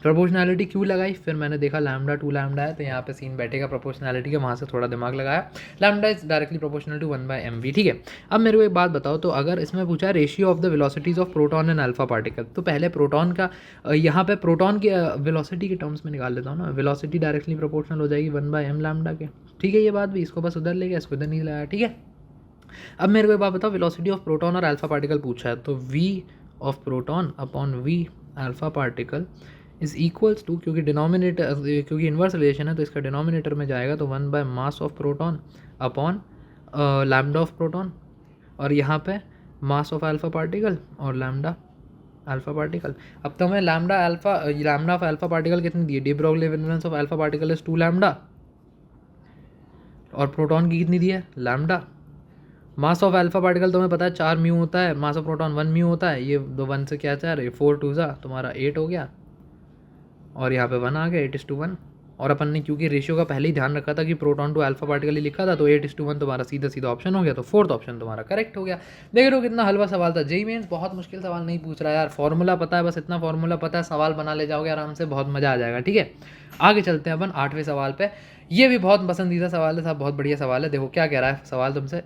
Proportionality क्यों लगाई, फिर मैंने देखा लैम्डा 2 लैम्डा है तो यहाँ पे सीन बैठेगा प्रोपोर्शनैलिटी का, वहाँ से थोड़ा दिमाग लगाया, lambda is directly proportional to 1/mv, ठीक है। अब मेरे को एक बात बताओ, तो अगर इसमें पूछा ratio of the velocities of proton and alpha particle, तो पहले प्रोटॉन का यहाँ पे प्रोटॉन की वेलोसिटी के टर्म्स में निकाल लेता हूँ ना, वेलोसिटी डायरेक्टली प्रोपोर्शनल हो जाएगी 1/m लैम्डा के, ठीक है। ये बात भी, इसको बस उधर ले गया, इसको इधर नहीं लाया, ठीक है। अब मेरे को एक बात बताओ, वेलोसिटी ऑफ प्रोटॉन और अल्फा पार्टिकल पूछा है, तो v ऑफ proton upon v alpha particle is equals to, क्योंकि डिनोमिनेटर, क्योंकि इन्वर्स रिलेशन है तो इसका डिनोमिनेटर में जाएगा, तो 1 mass of proton upon lambda of proton, और यहाँ पे मास ऑफ अल्फा पार्टिकल और लैम्डा अल्फा पार्टिकल। अब तो मैं लैम्डा ऑफ अल्फा पार्टिकल कितनी दी है, D Broglie wavelength of alpha particle is 2 lambda, और प्रोटॉन की कितनी दी है, lambda. Mass of alpha particle तुम्हें पता है 4 म्यू होता है, मास ऑफ प्रोटॉन 1 म्यू होता है, ये 2 1 से क्या 4, ये 4 2 सा तुम्हारा 8 हो गया, और यहाँ पे 1 आ गया, 8:1। और अपन ने क्योंकि रेशियो का पहले ही ध्यान रखा था कि प्रोटॉन टू अल्फा पार्टिकल ही लिखा था, तो 8:1 तुम्हारा सीधा सीधा ऑप्शन हो गया, तो 4th ऑप्शन तुम्हारा करेक्ट हो गया। देख रहे हो कितना हलवा सवाल था। जेईई मेंस बहुत मुश्किल सवाल नहीं पूछ रहा है यार, फॉर्मूला पता है, बस इतना फॉर्मूला पता है, सवाल बना ले जाओगे आराम से, बहुत मजा आ जाएगा, ठीक है। आगे चलते हैं अपन 8वें सवाल पे। ये भी बहुत पसंदीदा सवाल है साहब, बहुत बढ़िया सवाल है। देखो क्या कह रहा है सवाल तुमसे,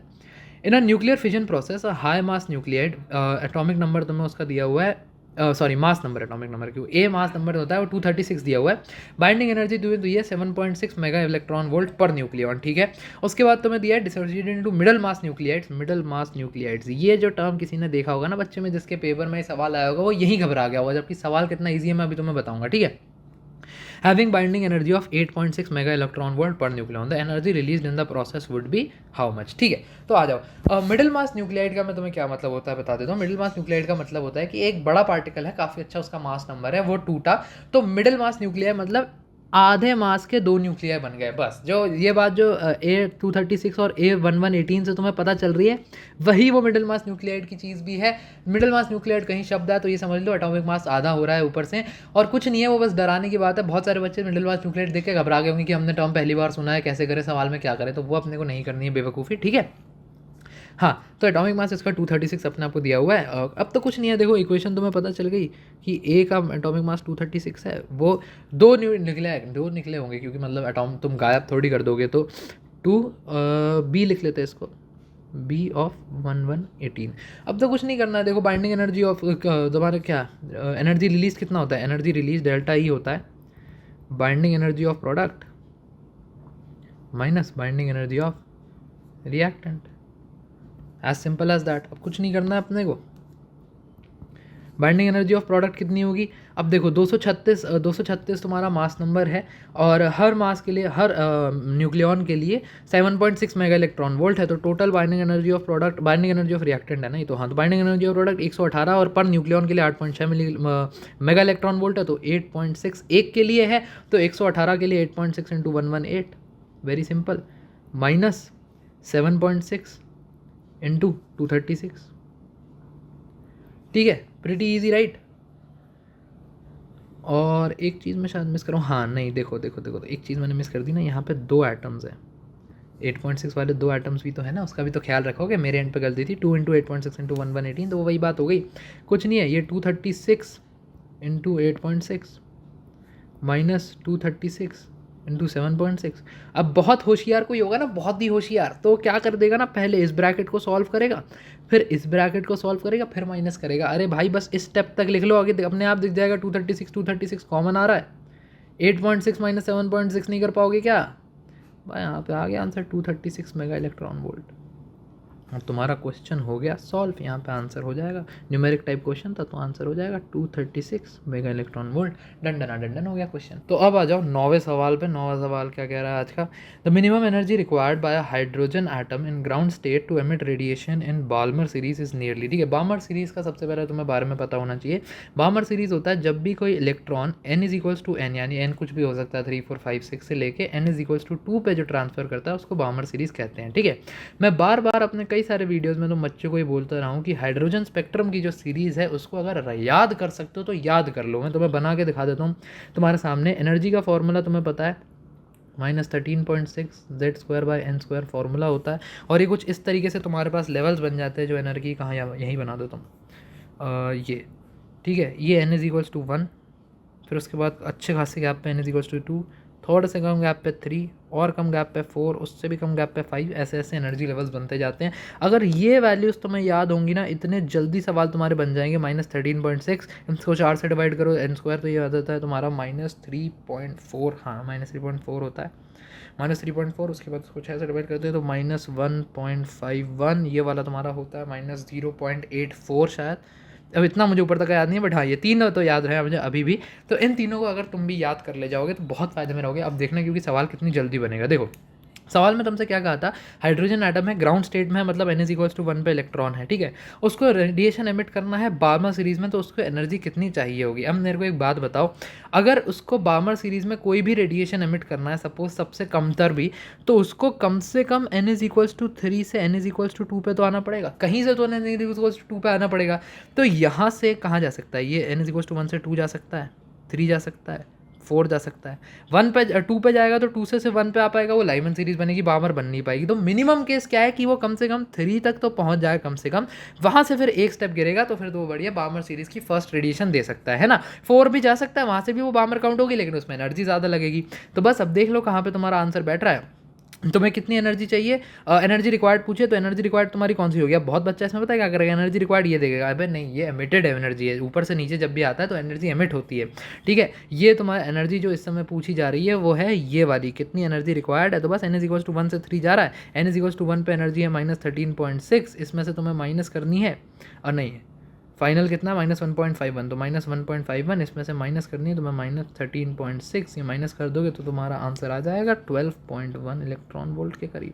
in a nuclear fission process high mass nuclide, atomic number तुम्हें उसका दिया हुआ है, sorry mass number, atomic number क्यों, ए मास नंबर होता है वो 236 दिया हुआ है, बाइंडिंग एनर्जी दी हुई है 7.6 मेगा इलेक्ट्रॉन वोल्ट पर न्यूक्लियॉन, ठीक है। उसके बाद तुम्हें दिया है डिसोसिएटेड इनटू मिडल मास न्यूक्लियाइड्स, मिडल मास न्यूक्लियाइड्स। ये जो टर्म किसी ने देखा होगा ना बच्चे में, जिसके पेपर में सवाल आया होगा, वो यही घबरा गया होगा, जबकि सवाल कितना ईजी है मैं अभी तुम्हें बताऊंगा, ठीक है। Having binding energy of 8.6 mega electron volt per nucleon, the energy released in the process would be how much, ठीक है। तो आ जाओ, मिडिल मास न्यूक्लियाइड का मैं तुम्हें क्या मतलब होता है बता देता हूँ। मिडिल मास न्यूक्लियाइड का मतलब होता है कि एक बड़ा पार्टिकल है, काफ़ी अच्छा उसका मास नंबर है, वो टूटा, तो मिडिल मास न्यूक्लियाइड मतलब आधे मास के 2 न्यूक्लियाई बन गए, बस। जो ये बात जो A236 और A1118 से तुम्हें पता चल रही है, वही वो मिडिल मास न्यूक्लियाइड की चीज़ भी है। मिडिल मास न्यूक्लियाइड कहीं शब्द है तो ये समझ लो एटॉमिक मास आधा हो रहा है ऊपर से, और कुछ नहीं है, वो बस डराने की बात है। बहुत सारे बच्चे मिडिल मास न्यूक्लियाइड देख के घबरा गए होंगे कि हमने टर्म पहली बार सुना है, कैसे करें, सवाल में क्या करें, तो वो अपने को नहीं करनी है बेवकूफ़ी, ठीक है। हाँ, तो एटॉमिक मास इसका 236 अपने आपको दिया हुआ है। अब तो कुछ नहीं है, देखो इक्वेशन तुम्हें पता चल गई कि ए का एटॉमिक मास 236 है, वो दो निकले होंगे, क्योंकि मतलब एटॉम तुम गायब थोड़ी कर दोगे, तो 2 बी लिख लेते हैं इसको, बी ऑफ 1118। अब तो कुछ नहीं करना है, देखो बाइंडिंग एनर्जी ऑफ तुम्हारा क्या एनर्जी रिलीज कितना होता है, एनर्जी रिलीज डेल्टा ई होता है, binding energy of product minus binding energy of reactant, as simple as that. अब कुछ नहीं करना है अपने को। बाइंडिंग एनर्जी ऑफ प्रोडक्ट कितनी होगी, अब देखो 236 तुम्हारा मास नंबर है, और हर मास के लिए, हर न्यूक्लियॉन के लिए 7.6 मेगा इलेक्ट्रॉन वोल्ट है, तो total binding energy of product, binding energy of reactant है ना, तो हाँ, तो बाइंडिंग एनर्जी ऑफ प्रोडक्ट 118, और पर न्यूक्लियॉन के लिए 8.6 मेगा इलेक्ट्रॉन वोल्ट है, तो 8.6 एक के लिए है, तो 118 के लिए 8.6 into 118, very simple, minus 7.6 into 236, ठीक है, प्रिटी इजी राइट। और एक चीज़ मैं शायद मिस करूँ, हाँ नहीं, देखो तो एक चीज़ मैंने मिस कर दी ना, यहाँ पे 2 एटम्स है, 8.6 वाले 2 एटम्स भी तो है ना, उसका भी तो ख्याल रखोगे, मेरे एंड पे गलती थी, 2 इंटू 8.6 इंटू 1118, तो वो वही बात हो गई, कुछ नहीं है, ये 236 इंटू 8.6 माइनस 236 इंटू 7.6। अब बहुत होशियार कोई होगा ना, बहुत ही होशियार, तो क्या कर देगा ना, पहले इस ब्रैकेट को सॉल्व करेगा, फिर इस ब्रैकेट को सॉल्व करेगा, फिर माइनस करेगा। अरे भाई बस इस स्टेप तक लिख लो, आगे अपने आप दिख जाएगा 236 कॉमन आ रहा है, 8.6 माइनस 7.6 नहीं कर पाओगे क्या भाई? यहाँ पे आ गया आंसर 236 मेगा इलेक्ट्रॉन वोल्ट। और तुम्हारा क्वेश्चन हो गया सॉल्व, यहाँ पे आंसर हो जाएगा। न्यूमेरिक टाइप क्वेश्चन था तो आंसर हो जाएगा 236 मेगा इलेक्ट्रॉन वोल्ट। डंडना डंडन हो गया क्वेश्चन। तो अब आ जाओ 9वें सवाल पे। 9वां सवाल क्या कह रहा है आज का? The minimum energy required by a hydrogen atom in ground state to emit radiation in Balmer series is nearly. ठीक है, बाल्मर सीरीज का सबसे पहले तुम्हें बारे में पता होना चाहिए। बाल्मर सीरीज होता है जब भी कोई electron n is equals to n, यानी n कुछ भी हो सकता है 3 4 5 6 से लेके n इज इक्वल्स टू 2 पे जो ट्रांसफर करता है उसको बाल्मर सीरीज कहते हैं। ठीक है, मैं बार बार अपने कई सारे वीडियोस में बच्चों को ही बोलता रहा हूँ कि हाइड्रोजन स्पेक्ट्रम की जो सीरीज़ है उसको अगर याद कर सकते हो तो याद कर लो। मैं तुम्हें बना के दिखा देता हूँ तुम्हारे सामने। एनर्जी का फॉर्मूला तुम्हें पता है -13.6 Z²/n² फॉर्मूला होता है। और ये कुछ इस तरीके से तुम्हारे पास लेवल्स बन जाते हैं जो एनर्जी कहाँ यहीं बना देता हूँ ये। ठीक है, ये n इज इक्वल्स टू 1, फिर उसके बाद अच्छे खासे गैप पे n is equals to 2, third से कम गैप पे 3, और कम गैप पे 4, उससे भी कम गैप पे 5, ऐसे ऐसे एनर्जी लेवल्स बनते जाते हैं। अगर ये वैल्यूज़ तुम्हें याद होंगी ना, इतने जल्दी सवाल तुम्हारे बन जाएंगे। -13.6 इसको 4 से डिवाइड करो n², तो ये आ जाता है तुम्हारा -3.4। हाँ, -3.4 होता है, -3.4। उसके बाद उसको 6 से डिवाइड करते हैं तो -1.51, ये वाला तुम्हारा होता है -0.84 शायद। अब इतना मुझे ऊपर तक याद नहीं है, बट हाँ ये तीन तो याद रहे मुझे अभी भी। तो इन तीनों को अगर तुम भी याद कर ले जाओगे तो बहुत फायदे में रहोगे। अब देखना क्योंकि सवाल कितनी जल्दी बनेगा। देखो सवाल में तुमसे क्या कहा था, हाइड्रोजन एटम है, ग्राउंड स्टेट में है, मतलब n इज इक्वल्स टू 1 पे इलेक्ट्रॉन है। ठीक है, उसको रेडिएशन एमिट करना है बार्मर सीरीज में, तो उसको एनर्जी कितनी चाहिए होगी। अब मेरे को एक बात बताओ, अगर उसको बार्मर सीरीज में कोई भी रेडिएशन एमिट करना है, सपोज सबसे कमतर भी, तो उसको कम से कम n इज इक्वल्स टू 3 से n इज इक्वल्स टू 2 पे तो आना पड़ेगा, कहीं से तो n इज इक्वल्स टू 2 पे आना पड़ेगा। तो यहाँ से कहाँ जा सकता है ये? n इज इक्वल्स टू 1 से 2 जा सकता है, 3 जा सकता है, 4 जा सकता है, 1 पे 2 पे जाएगा तो 2 से 1 पे आ पाएगा, वो लाइमन सीरीज बनेगी, बार्मर बन नहीं पाएगी। तो मिनिमम केस क्या है कि वो कम से कम 3 तक तो पहुंच जाए कम से कम, वहां से फिर एक स्टेप गिरेगा तो फिर तो बढ़िया बार्मर सीरीज की फर्स्ट रेडिएशन दे सकता है ना। 4 भी जा सकता है, वहां से भी वो बार्मर काउंट होगी, लेकिन उसमें एनर्जी ज़्यादा लगेगी। तो बस अब देख लो कहाँ पे तुम्हारा आंसर बैठ रहा है। तुम्हें कितनी एनर्जी चाहिए, एनर्जी रिक्वायर्ड पूछे तो एनर्जी रिक्वायर्ड तुम्हारी कौन सी होगी। अब बहुत बच्चा इसमें पता है क्या करेगा, एनर्जी रिक्वायर्ड ये देगा, अबे नहीं ये एमिटेड एनर्जी है, ऊपर से नीचे जब भी आता है तो एनर्जी एमिट होती है। ठीक है, ये तुम्हारा एनर्जी जो इस समय पूछी जा रही है वो है ये वाली, कितनी एनर्जी रिक्वायर्ड है। तो बस n इज इक्वल्स टू 1 से 3 जा रहा है, n इज इक्वल्स टू 1 पे एनर्जी है -13.6, इसमें से तुम्हें माइनस करनी है, और नहीं फाइनल कितना -1.51, तो -1.51 इसमें से माइनस करनी है तुम्हें -13.6, ये माइनस कर दोगे तो तुम्हारा आंसर आ जाएगा 12.1 इलेक्ट्रॉन वोल्ट के करीब।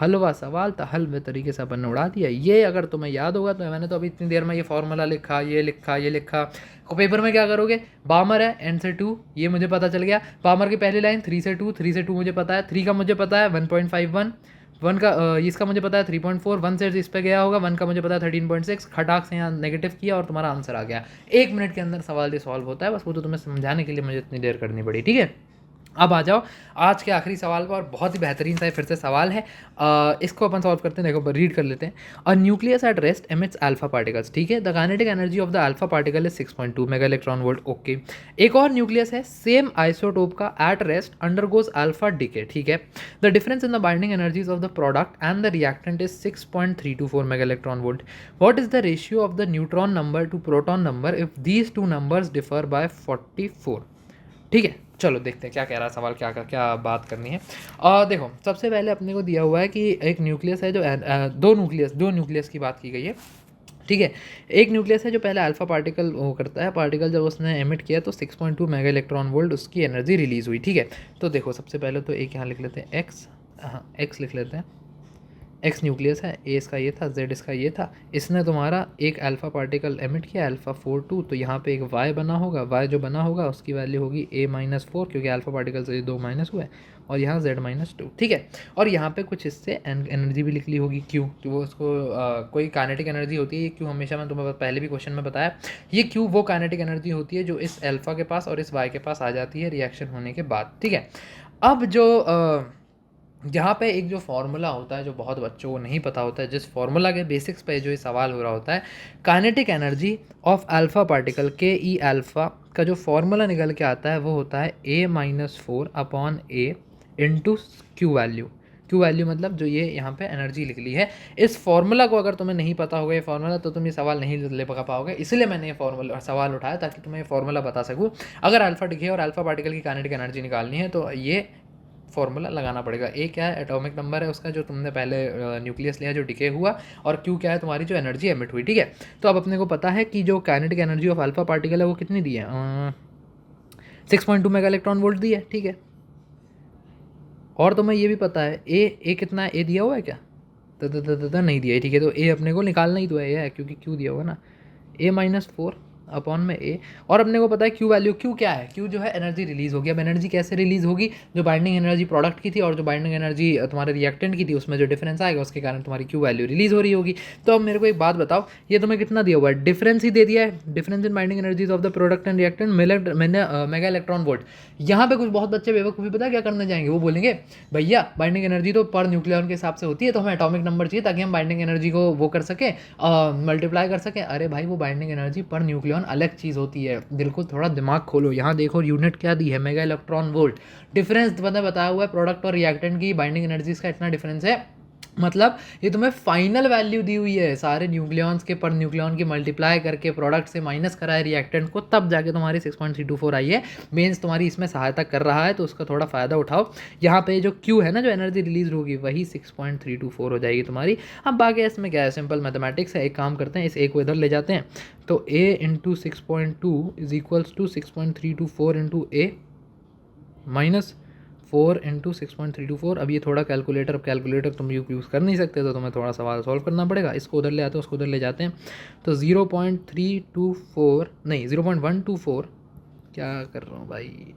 हलवा सवाल था, हलवे तरीके से अपन ने उड़ा दिया। ये अगर तुम्हें याद होगा तो मैंने तो अभी इतनी देर में ये फॉर्मूला लिखा, ये लिखा, ये लिखा, तो पेपर में क्या करोगे, बामर है n से 2, ये मुझे पता चल गया। बामर की पहली लाइन 3 से 2, 3 से 2 मुझे पता है, 3 का मुझे पता है 1.51, 1 का इसका मुझे पता है 3.4, 1 से इस पे गया होगा, 1 का मुझे पता है 13.6, खटाक से यहाँ नेगेटिव किया और तुम्हारा आंसर आ गया। 1 मिनट के अंदर सवाल ये सॉल्व होता है, बस वो तो तुम्हें समझाने के लिए मुझे इतनी देर करनी पड़ी। ठीक है, अब आ जाओ आज के आखिरी सवाल पर, और बहुत ही बेहतरीन सा फिर से सवाल है। इसको अपन सॉल्व करते हैं, देखो रीड कर लेते हैं। A nucleus at rest emits alpha particles. ठीक है, the kinetic energy of the alpha particle is 6.2 mega electron volt. Okay, एक और न्यूक्लियस है सेम आइसोटोप का at rest undergoes alpha decay. ठीक है, the difference in the binding energies of the product and the reactant is 6.324 mega electron volt. What is the ratio of the neutron number to proton number if these two numbers differ by 44। ठीक है, चलो देखते हैं क्या कह रहा है सवाल, क्या बात करनी है। देखो सबसे पहले अपने को दिया हुआ है कि एक न्यूक्लियस है जो दो न्यूक्लियस की बात की गई है। ठीक है, एक न्यूक्लियस है जो पहले अल्फा पार्टिकल वो करता है, पार्टिकल जब उसने एमिट किया तो 6.2 मेगा इलेक्ट्रॉन वोल्ट उसकी एनर्जी रिलीज हुई। ठीक है, तो देखो सबसे पहले तो एक यहाँ लिख लेते हैं एक्स, हाँ एक्स लिख लेते हैं, एक्स न्यूक्लियस है, ए इसका ये था, जेड इसका ये था, इसने तुम्हारा एक अल्फा पार्टिकल एमिट किया अल्फा 42, तो यहाँ पे एक वाई बना होगा, वाई जो बना होगा उसकी वैल्यू होगी a-4 क्योंकि अल्फा पार्टिकल से 2 माइनस हुआ है, और यहाँ z-2। ठीक है, और यहाँ पे कुछ इससे एनर्जी भी लिख ली होगी क्यू, तो वो उसको कोई काइनेटिक एनर्जी होती है, ये क्यू हमेशा मैं तुम्हें पहले भी क्वेश्चन में बताया, ये क्यू वो काइनेटिक एनर्जी होती है जो इस अल्फा के पास और इस वाई के पास आ जाती है रिएक्शन होने के बाद। ठीक है, अब जो यहाँ पे एक जो फार्मूला होता है जो बहुत बच्चों को नहीं पता होता है, जिस फार्मूला के बेसिक्स पे जो ये सवाल हो रहा होता है, kinetic energy of alpha particle के ई अल्फा का जो फार्मूला निकल के आता है वो होता है a-4 upon a into Q value. Q value मतलब जो ये यहाँ पे एनर्जी लिख ली है। इस फॉर्मूला को अगर तुम्हें नहीं पता होगा ये फॉर्मूला, तो तुम ये सवाल नहीं ले पाओगे, इसलिए मैंने ये फॉर्मूला सवाल उठाया ताकि तुम्हें ये फॉर्मूला बता सकूँ। अगर अल्फा दिखे और अल्फा पार्टिकल की काइनेटिक एनर्जी निकालनी है तो ये फॉर्मूला लगाना पड़ेगा। ए क्या है, एटॉमिक नंबर है उसका जो तुमने पहले न्यूक्लियस लिया जो डिके हुआ, और क्यू क्या है, तुम्हारी जो एनर्जी एमिट हुई। ठीक है, तो अब अपने को पता है कि जो kinetic energy of alpha particle है वो कितनी दी है, 6.2 मेगा इलेक्ट्रॉन वोल्ट दी है। ठीक है, और तुम्हें ये भी पता है ए कितना है, ए दिया हुआ है क्या, तो नहीं दिया है। ठीक है, तो ए अपने को निकालना ही तो है क्योंकि क्यू दिया हुआ ना, A-4 अपॉन में ए। और अपने को पता है क्यू वैल्यू, क्यू क्या है, क्यू जो है एनर्जी रिलीज होगी। अब एनर्जी कैसे रिलीज होगी, जो बाइंडिंग एनर्जी प्रोडक्ट की थी और जो बाइंडिंग एनर्जी तुम्हारे रिएक्टेंट की थी उसमें जो डिफरेंस आएगा उसके कारण तुम्हारी क्यू वैल्यू रिलीज हो रही होगी। तो अब मेरे को एक बात बताओ, ये तुम्हें कितना दिया हुआ है, डिफरेंस ही दे दिया है, difference in binding energies of the product and reactant mega electron volt. यहाँ पे कुछ बहुत बच्चे बेवकूफ़ी पता क्या करने जाएंगे, वो बोलेंगे भैया बाइंडिंग एनर्जी तो पर न्यूक्लियन के हिसाब से होती है, तो हमें एटॉमिक नंबर चाहिए ताकि हम बाइंडिंग एनर्जी को वो कर सकें, मल्टीप्लाई कर सकें। अरे भाई वो बाइंडिंग एनर्जी पर न्यूक्लियन अलग चीज़ होती है, बिल्कुल थोड़ा दिमाग खोलो। यहाँ देखो यूनिट क्या दी है, मेगा इलेक्ट्रॉन वोल्ट। डिफरेंस बताया हुआ है प्रोडक्ट और रिएक्टेंट की बाइंडिंग एनर्जीज का इतना डिफरेंस है, मतलब ये तुम्हें फाइनल वैल्यू दी हुई है सारे न्यूक्लियॉन्स के पर न्यूक्लियॉन की मल्टीप्लाई करके प्रोडक्ट से माइनस करा है रिएक्टेंट को, तब जाके तुम्हारी 6.324 आई है। मेंस तुम्हारी इसमें सहायता कर रहा है तो उसका थोड़ा फ़ायदा उठाओ। यहाँ पे जो क्यू है ना, जो एनर्जी रिलीज होगी वही 6.324 हो जाएगी तुम्हारी। अब बाकी इसमें क्या है, सिंपल मैथमेटिक्स है। एक काम करते हैं, इस ए को इधर ले जाते हैं, तो a into 6.2 is equals to 6.324 into a minus 4 into 6.324। अब ये थोड़ा कैलकुलेटर तुम यूज़ कर नहीं सकते, तो तुम्हें थोड़ा सवाल सॉल्व करना पड़ेगा। इसको उधर ले आते हैं, उसको उधर ले जाते हैं, तो 0.324 नहीं 0.124, क्या कर रहा हूँ भाई,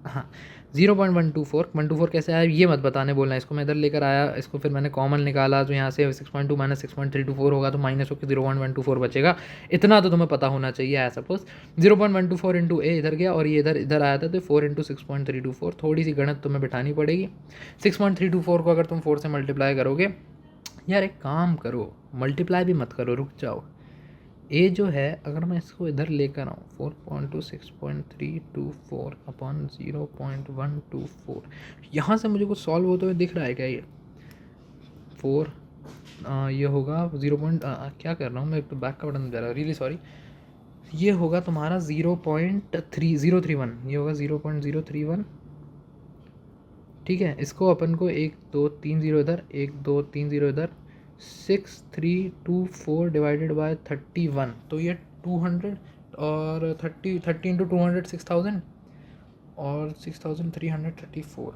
हाँ 0.124 कैसे आया ये मत बताने बोलना। इसको मैं इधर लेकर आया, इसको फिर मैंने कॉमन निकाला, तो यहाँ से 6.2 माइनस 6.324 होगा, तो माइनस होकर 0.124 बचेगा। इतना तो तुम्हें पता होना चाहिए। है सपोज 0.124 इंटू ए इधर गया और ये इधर आया था, तो 4 इंटू 6.324। थोड़ी सी गणित तुम्हें बिठानी पड़ेगी। 6.324 को अगर तुम 4 से मल्टीप्लाई करोगे, यार एक काम करो, मल्टीप्लाई भी मत करो, रुक जाओ। ए जो है अगर मैं इसको इधर लेकर आऊँ 4.6.324 अपॉन 0.124, यहाँ से मुझे कुछ सॉल्व होते हुए दिख रहा है क्या, ये 4 ये होगा 0. क्या कर रहा हूँ मैं, एक तो बैक का बटन जा रहा है, रियली सॉरी। ये होगा तुम्हारा 0.3031, ये होगा 0.031। ठीक है, इसको अपन को 1 2 3 0 इधर, 1 2 3 0 इधर, 6324 डिवाइडेड बाय 31, तो ये 200 और 30 इंटू 200 6000 और 6334।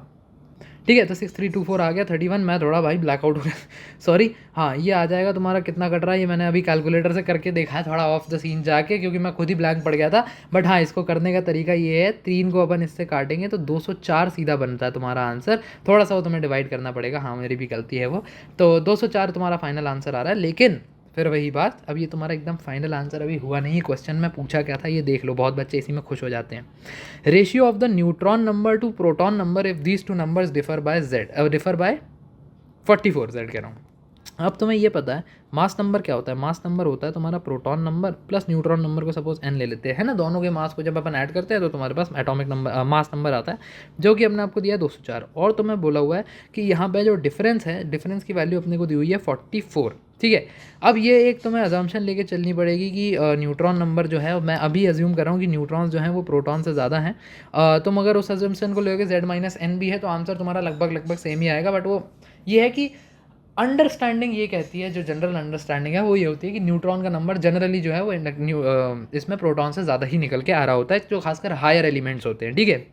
ठीक है, तो 6324 आ गया। 31 मैं थोड़ा भाई ब्लैकआउट हो गया सॉरी। हाँ ये आ जाएगा तुम्हारा, कितना कट रहा है ये मैंने अभी कैलकुलेटर से करके देखा है, थोड़ा ऑफ द सीन जाके, क्योंकि मैं खुद ही ब्लैंक पड़ गया था। बट हाँ, इसको करने का तरीका ये है, 3 को अपन इससे काटेंगे तो 204 सीधा बनता है तुम्हारा आंसर। थोड़ा सा वो तुम्हें डिवाइड करना पड़ेगा, हाँ मेरी भी गलती है वो। तो 204 तुम्हारा फाइनल आंसर आ रहा है। लेकिन फिर वही बात, अब ये तुम्हारा एकदम फाइनल आंसर अभी हुआ नहीं है। क्वेश्चन में पूछा क्या था ये देख लो, बहुत बच्चे इसी में खुश हो जाते हैं। Ratio of the neutron number to proton number if these two numbers differ by 44 Z कह रहा हूँ। अब तुम्हें ये पता है मास नंबर क्या होता है, मास नंबर होता है तुम्हारा proton number plus neutron number को सपोज n ले लेते हैं ना, दोनों के मास को जब अपन ऐड करते हैं तो तुम्हारे पास एटॉमिक नंबर मास नंबर आता है, जो कि हमने आपको दिया है 204। और तुम्हें बोला हुआ है कि यहाँ पे जो डिफरेंस है, डिफरेंस की वैल्यू अपने को दी हुई है 44। ठीक है, अब ये एक तुम्हें अजम्पशन लेके चलनी पड़ेगी कि न्यूट्रॉन नंबर जो है, मैं अभी अज्यूम कर रहा हूँ कि न्यूट्रॉन्स जो हैं वो प्रोटॉन से ज़्यादा हैं। तुम अगर उस अजम्पशन को लोगे z-n भी है तो आंसर तुम्हारा लगभग सेम ही आएगा। बट वो ये है कि अंडरस्टैंडिंग ये कहती है, जो जनरल अंडरस्टैंडिंग है वो ये होती है कि न्यूट्रॉन का नंबर जनरली जो है वो इसमें प्रोटॉन से ज़्यादा ही निकल के आ रहा होता है, जो खासकर हायर एलिमेंट्स होते हैं। ठीक है,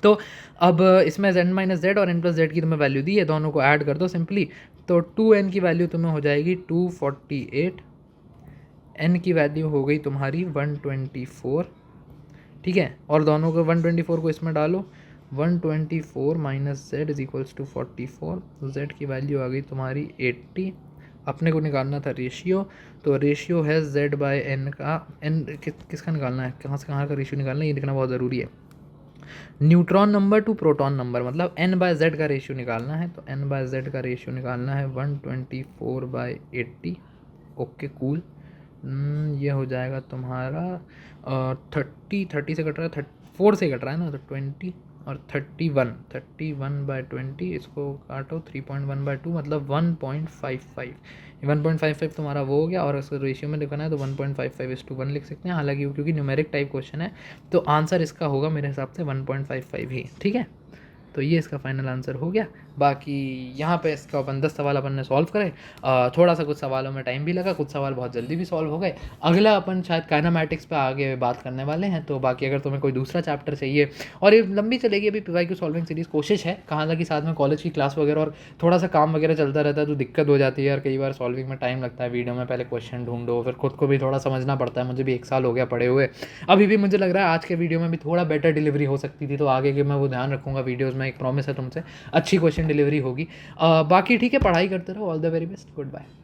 तो अब इसमें z-z और n+z की तुम्हें वैल्यू दी है, दोनों को ऐड कर दो सिंपली, तो 2n की वैल्यू तुम्हें हो जाएगी 248, n की वैल्यू हो गई तुम्हारी 124। ठीक है, और दोनों को 124 को इसमें डालो, 124 minus z is equals to 44, z की वैल्यू आ गई तुम्हारी 80। अपने को निकालना था रेशियो, तो रेशियो है z बाय n का, n किसका निकालना है, कहाँ से कहाँ का रेशियो निकालना है ये देखना बहुत ज़रूरी है। Neutron number to proton number मतलब n बाय z का रेशियो निकालना है, तो n बाय z का रेशियो निकालना है 124/80। ओके कूल, ये हो जाएगा तुम्हारा 30 से कट रहा है, 4 से कट रहा है ना, तो 20 और 31 इसको काटो 3.1/2 मतलब 1.55। 1.55 तुम्हारा वो हो गया, और अगर रेशियो में लिखना है तो 1.55:1 लिख सकते हैं। हालांकि क्योंकि न्यूमेरिक टाइप क्वेश्चन है तो आंसर इसका होगा मेरे हिसाब से 1.55 ही, ठीक है। तो ये इसका फाइनल आंसर हो गया। बाकी यहाँ पे इसका 10 सवाल अपन ने सॉल्व करे। थोड़ा सा कुछ सवालों में टाइम भी लगा, कुछ सवाल बहुत जल्दी भी सॉल्व हो गए। अगला अपन शायद काइनेमैटिक्स पे आगे बात करने वाले हैं। तो बाकी अगर तुम्हें कोई दूसरा चैप्टर चाहिए, और ये लंबी चलेगी अभी पीवाईक्यू सॉल्विंग सीरीज, कोशिश है कहाँ तक कि साथ में कॉलेज की क्लास वगैरह और थोड़ा सा काम वगैरह चलता रहता है तो दिक्कत हो जाती है यार, कई बार सॉल्विंग में टाइम लगता है, वीडियो में पहले क्वेश्चन ढूंढो, फिर खुद को भी थोड़ा समझना पड़ता है। मुझे भी 1 साल हो गया पढ़े हुए। अभी भी मुझे लग रहा है आज के वीडियो में भी थोड़ा बेटर डिलीवरी हो सकती थी, तो आगे के मैं वो ध्यान रखूँगा वीडियोज़ में, एक प्रॉमिस है तुमसे, अच्छी क्वेश्चन डिलीवरी होगी। बाकी ठीक है, पढ़ाई करते रहो। All the very best, good bye.